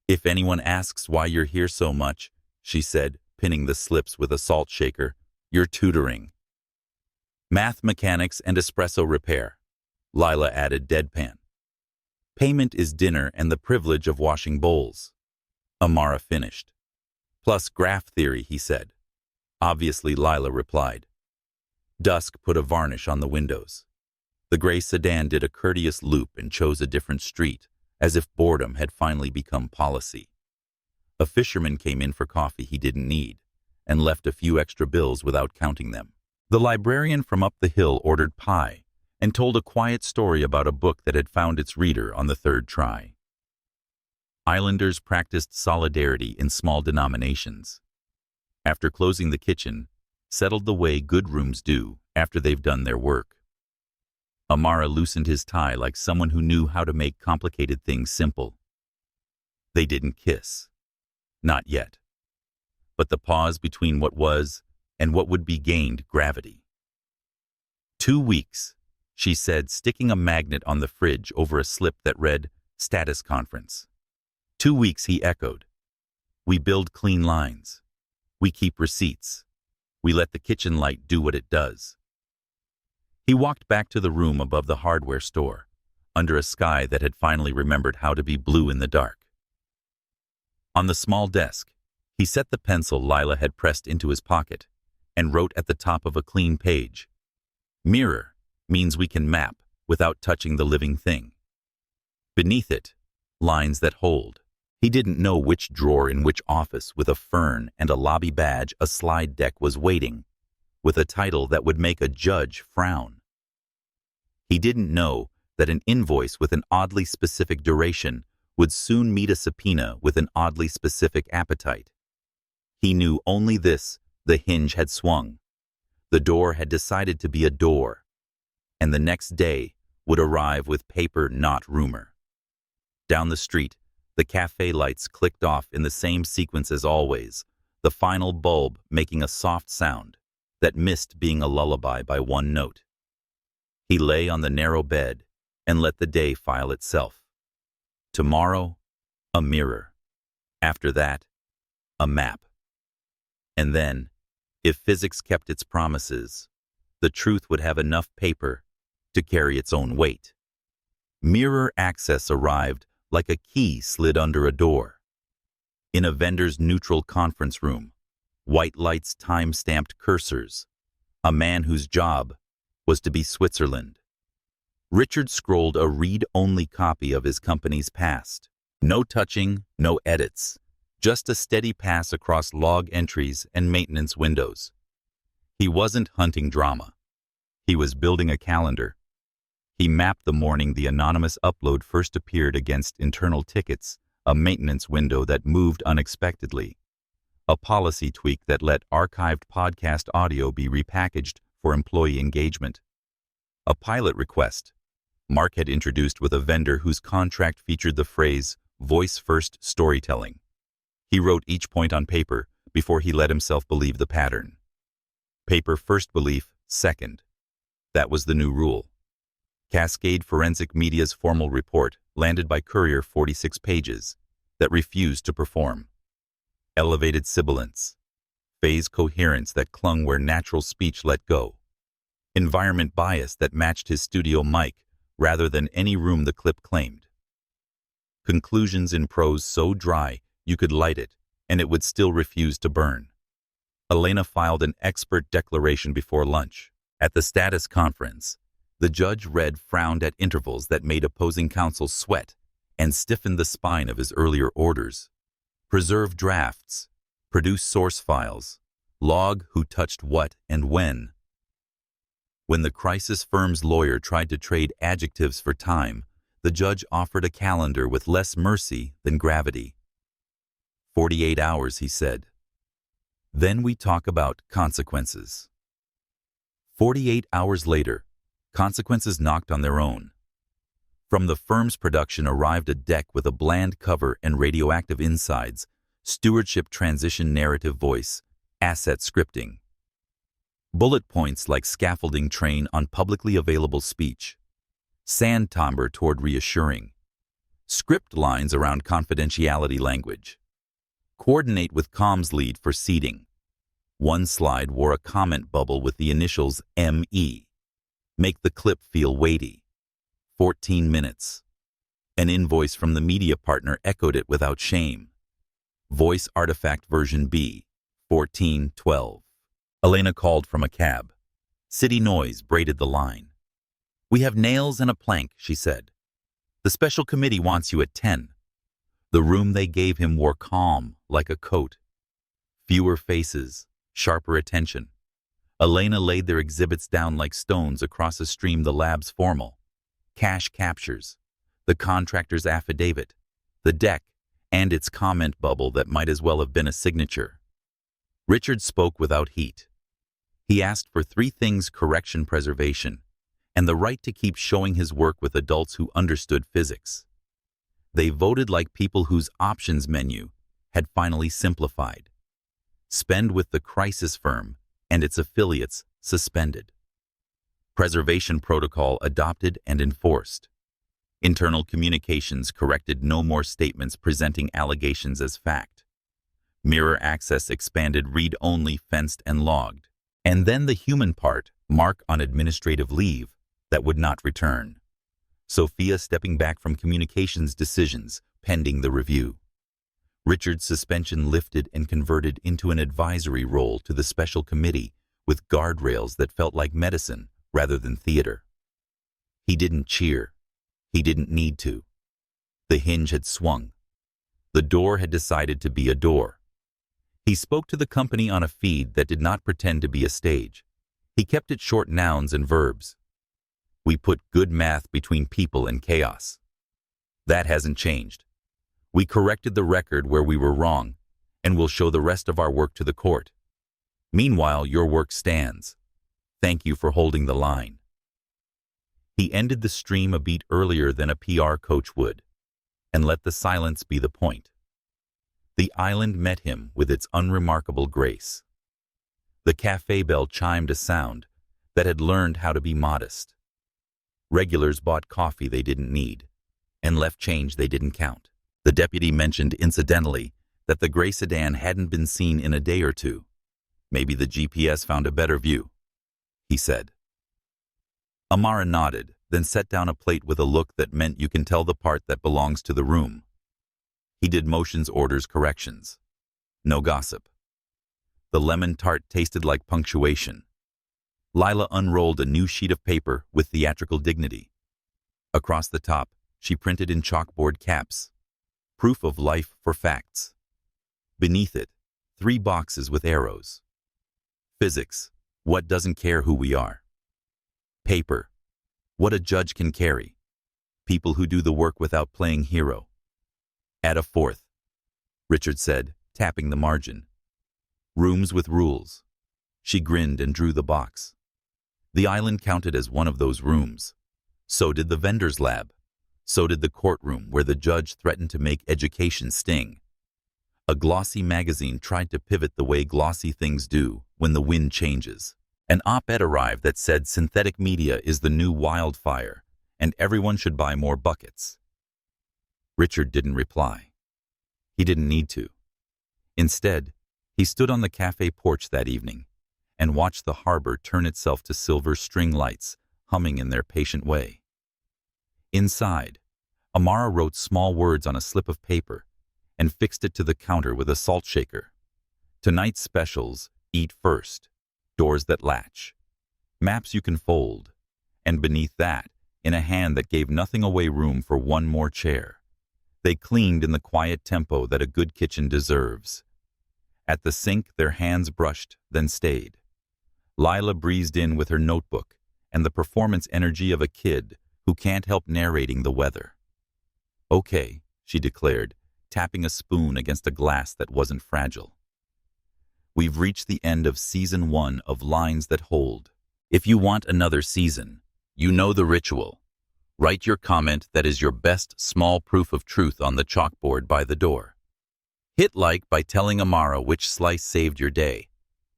If anyone asks why you're here so much, she said, pinning the slips with a salt shaker, you're tutoring. Math mechanics and espresso repair, Lila added deadpan. Payment is dinner and the privilege of washing bowls. Amara finished. Plus graph theory, he said. Obviously, Lila replied. Dusk put a varnish on the windows. The gray sedan did a courteous loop and chose a different street, as if boredom had finally become policy. A fisherman came in for coffee he didn't need, and left a few extra bills without counting them. The librarian from up the hill ordered pie and told a quiet story about a book that had found its reader on the 3rd try. Islanders practiced solidarity in small denominations. After closing the kitchen, settled the way good rooms do after they've done their work. Amara loosened his tie like someone who knew how to make complicated things simple. They didn't kiss. Not yet. But the pause between what was and what would be gained gravity. 2 weeks, she said, sticking a magnet on the fridge over a slip that read, Status Conference. 2 weeks, he echoed. We build clean lines. We keep receipts. We let the kitchen light do what it does. He walked back to the room above the hardware store, under a sky that had finally remembered how to be blue in the dark. On the small desk, he set the pencil Lila had pressed into his pocket and wrote at the top of a clean page, Mirror means we can map without touching the living thing. Beneath it, lines that hold. He didn't know which drawer in which office with a fern and a lobby badge a slide deck was waiting, with a title that would make a judge frown. He didn't know that an invoice with an oddly specific duration would soon meet a subpoena with an oddly specific appetite. He knew only this: the hinge had swung. The door had decided to be a door, and the next day would arrive with paper, not rumor. Down the street, the cafe lights clicked off in the same sequence as always, the final bulb making a soft sound, that missed being a lullaby by one note. He lay on the narrow bed and let the day file itself. Tomorrow, a mirror. After that, a map. And then, if physics kept its promises, the truth would have enough paper to carry its own weight. Mirror access arrived like a key slid under a door. In a vendor's neutral conference room, white lights time-stamped cursors, a man whose job was to be Switzerland. Richard scrolled a read-only copy of his company's past. No touching, no edits, just a steady pass across log entries and maintenance windows. He wasn't hunting drama. He was building a calendar. He mapped the morning the anonymous upload first appeared against internal tickets, a maintenance window that moved unexpectedly, a policy tweak that let archived podcast audio be repackaged for employee engagement, a pilot request Mark had introduced with a vendor whose contract featured the phrase voice-first storytelling. He wrote each point on paper before he let himself believe the pattern. Paper first, belief second. That was the new rule. Cascade Forensic Media's formal report landed by courier 46 pages that refused to perform. Elevated sibilance. Phase coherence that clung where natural speech let go. Environment bias that matched his studio mic rather than any room the clip claimed. Conclusions in prose so dry you could light it and it would still refuse to burn. Elena filed an expert declaration before lunch. At the status conference, the judge frowned at intervals that made opposing counsel sweat and stiffened the spine of his earlier orders. Preserve drafts, produce source files, log who touched what and when. When the crisis firm's lawyer tried to trade adjectives for time, the judge offered a calendar with less mercy than gravity. 48 hours, he said. Then we talk about consequences. 48 hours later, consequences knocked on their own. From the firm's production arrived a deck with a bland cover and radioactive insides, stewardship transition narrative voice, asset scripting. Bullet points like scaffolding train on publicly available speech. Sand timbre toward reassuring. Script lines around confidentiality language. Coordinate with comms lead for seating. One slide wore a comment bubble with the initials ME. Make the clip feel weighty. 14 minutes. An invoice from the media partner echoed it without shame. Voice artifact version B, 1412. Elena called from a cab. City noise braided the line. We have nails and a plank, she said. The special committee wants you at 10. The room they gave him wore calm, like a coat. Fewer faces, sharper attention. Elena laid their exhibits down like stones across a stream the lab's formal. Cash captures, the contractor's affidavit, the deck, and its comment bubble that might as well have been a signature. Richard spoke without heat. He asked for 3 things: correction preservation, and the right to keep showing his work with adults who understood physics. They voted like people whose options menu had finally simplified. Spend with the crisis firm and its affiliates suspended. Preservation protocol adopted and enforced. Internal communications corrected no more statements presenting allegations as fact. Mirror access expanded read-only, fenced and logged. And then the human part, Mark on administrative leave, that would not return. Sophia stepping back from communications decisions, pending the review. Richard's suspension lifted and converted into an advisory role to the special committee with guardrails that felt like medicine rather than theater. He didn't cheer. He didn't need to. The hinge had swung. The door had decided to be a door. He spoke to the company on a feed that did not pretend to be a stage. He kept it short: nouns and verbs. We put good math between people and chaos. That hasn't changed. We corrected the record where we were wrong, and we'll show the rest of our work to the court. Meanwhile, your work stands. Thank you for holding the line. He ended the stream a beat earlier than a PR coach would, and let the silence be the point. The island met him with its unremarkable grace. The cafe bell chimed a sound that had learned how to be modest. Regulars bought coffee they didn't need and left change they didn't count. The deputy mentioned incidentally that the gray sedan hadn't been seen in a day or two. Maybe the GPS found a better view, he said. Amara nodded, then set down a plate with a look that meant you can tell the part that belongs to the room. He did motions, orders, corrections. No gossip. The lemon tart tasted like punctuation. Lila unrolled a new sheet of paper with theatrical dignity. Across the top, she printed in chalkboard caps, "Proof of life for facts." Beneath it, 3 boxes with arrows. Physics, what doesn't care who we are. Paper, what a judge can carry. People who do the work without playing hero. Add a 4th, Richard said, tapping the margin. Rooms with rules. She grinned and drew the box. The island counted as one of those rooms. So did the vendor's lab. So did the courtroom where the judge threatened to make education sting. A glossy magazine tried to pivot the way glossy things do when the wind changes. An op-ed arrived that said synthetic media is the new wildfire and everyone should buy more buckets. Richard didn't reply. He didn't need to. Instead, he stood on the cafe porch that evening and watched the harbor turn itself to silver string lights humming in their patient way. Inside, Amara wrote small words on a slip of paper and fixed it to the counter with a salt shaker. Tonight's specials: eat first, doors that latch, maps you can fold, and beneath that, in a hand that gave nothing away, room for one more chair. They cleaned in the quiet tempo that a good kitchen deserves. At the sink, their hands brushed, then stayed. Lila breezed in with her notebook and the performance energy of a kid who can't help narrating the weather. "Okay," she declared, tapping a spoon against a glass that wasn't fragile. "We've reached the end of season 1 of Lines That Hold. If you want another season, you know the ritual. Write your comment that is your best small proof of truth on the chalkboard by the door. Hit like by telling Amara which slice saved your day,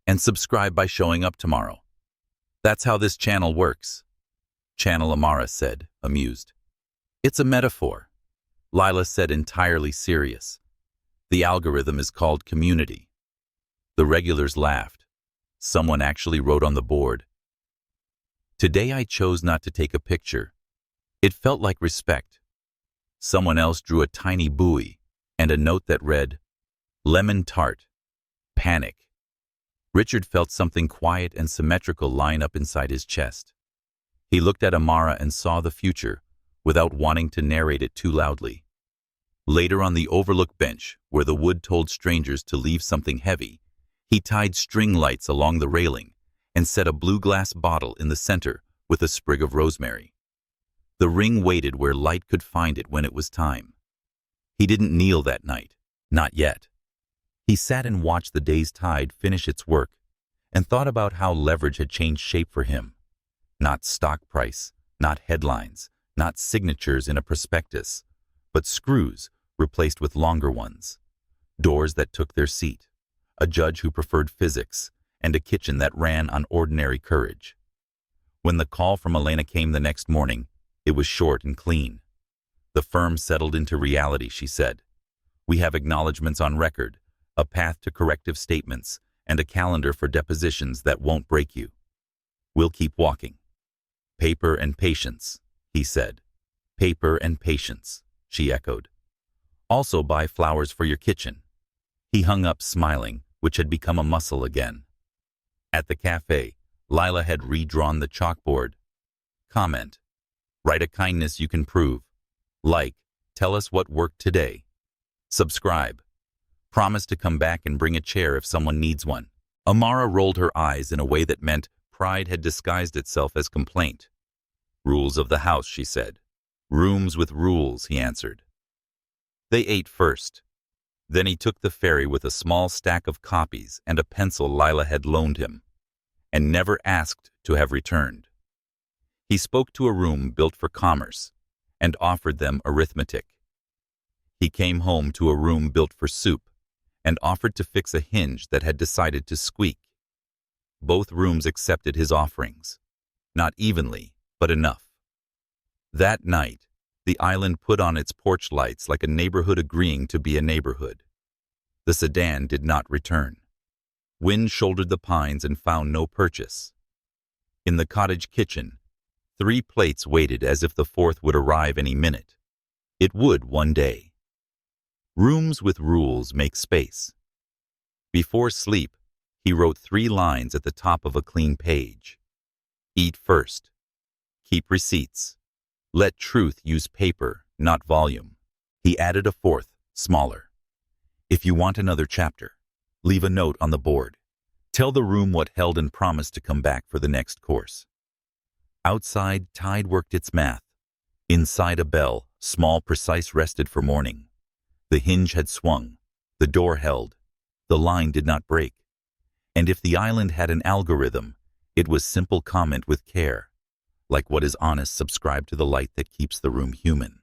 and subscribe by showing up tomorrow. That's how this channel works." Channel, Amara said, amused. "It's a metaphor," Lila said, entirely serious. "The algorithm is called community." The regulars laughed. Someone actually wrote on the board, "Today I chose not to take a picture. It felt like respect." Someone else drew a tiny buoy and a note that read, "Lemon tart. Panic." Richard felt something quiet and symmetrical line up inside his chest. He looked at Amara and saw the future, without wanting to narrate it too loudly. Later, on the overlook bench, where the wood told strangers to leave something heavy, he tied string lights along the railing and set a blue glass bottle in the center with a sprig of rosemary. The ring waited where light could find it when it was time. He didn't kneel that night, not yet. He sat and watched the day's tide finish its work and thought about how leverage had changed shape for him. Not stock price, not headlines, not signatures in a prospectus, but screws replaced with longer ones. Doors that took their seat, a judge who preferred physics, and a kitchen that ran on ordinary courage. When the call from Elena came the next morning, it was short and clean. "The firm settled into reality," she said. "We have acknowledgments on record, a path to corrective statements, and a calendar for depositions that won't break you. We'll keep walking." "Paper and patience," he said. "Paper and patience," she echoed. "Also buy flowers for your kitchen." He hung up, smiling, which had become a muscle again. At the cafe, Lila had redrawn the chalkboard. Comment. Write a kindness you can prove. Like. Tell us what worked today. Subscribe. Promise to come back and bring a chair if someone needs one. Amara rolled her eyes in a way that meant pride had disguised itself as complaint. "Rules of the house," she said. "Rooms with rules," he answered. They ate first. Then he took the ferry with a small stack of copies and a pencil Lila had loaned him, and never asked to have returned. He spoke to a room built for commerce and offered them arithmetic. He came home to a room built for soup and offered to fix a hinge that had decided to squeak. Both rooms accepted his offerings. Not evenly, but enough. That night, the island put on its porch lights like a neighborhood agreeing to be a neighborhood. The sedan did not return. Wind shouldered the pines and found no purchase. In the cottage kitchen, 3 plates waited as if the 4th would arrive any minute. It would one day. Rooms with rules make space. Before sleep, he wrote 3 lines at the top of a clean page. Eat first. Keep receipts. Let truth use paper, not volume. He added a 4th, smaller. If you want another chapter, leave a note on the board. Tell the room what held and promise to come back for the next course. Outside, tide worked its math. Inside, a bell, small, precise, rested for morning. The hinge had swung. The door held. The line did not break. And if the island had an algorithm, it was simple: comment with care. Like what is honest, subscribe to the light that keeps the room human.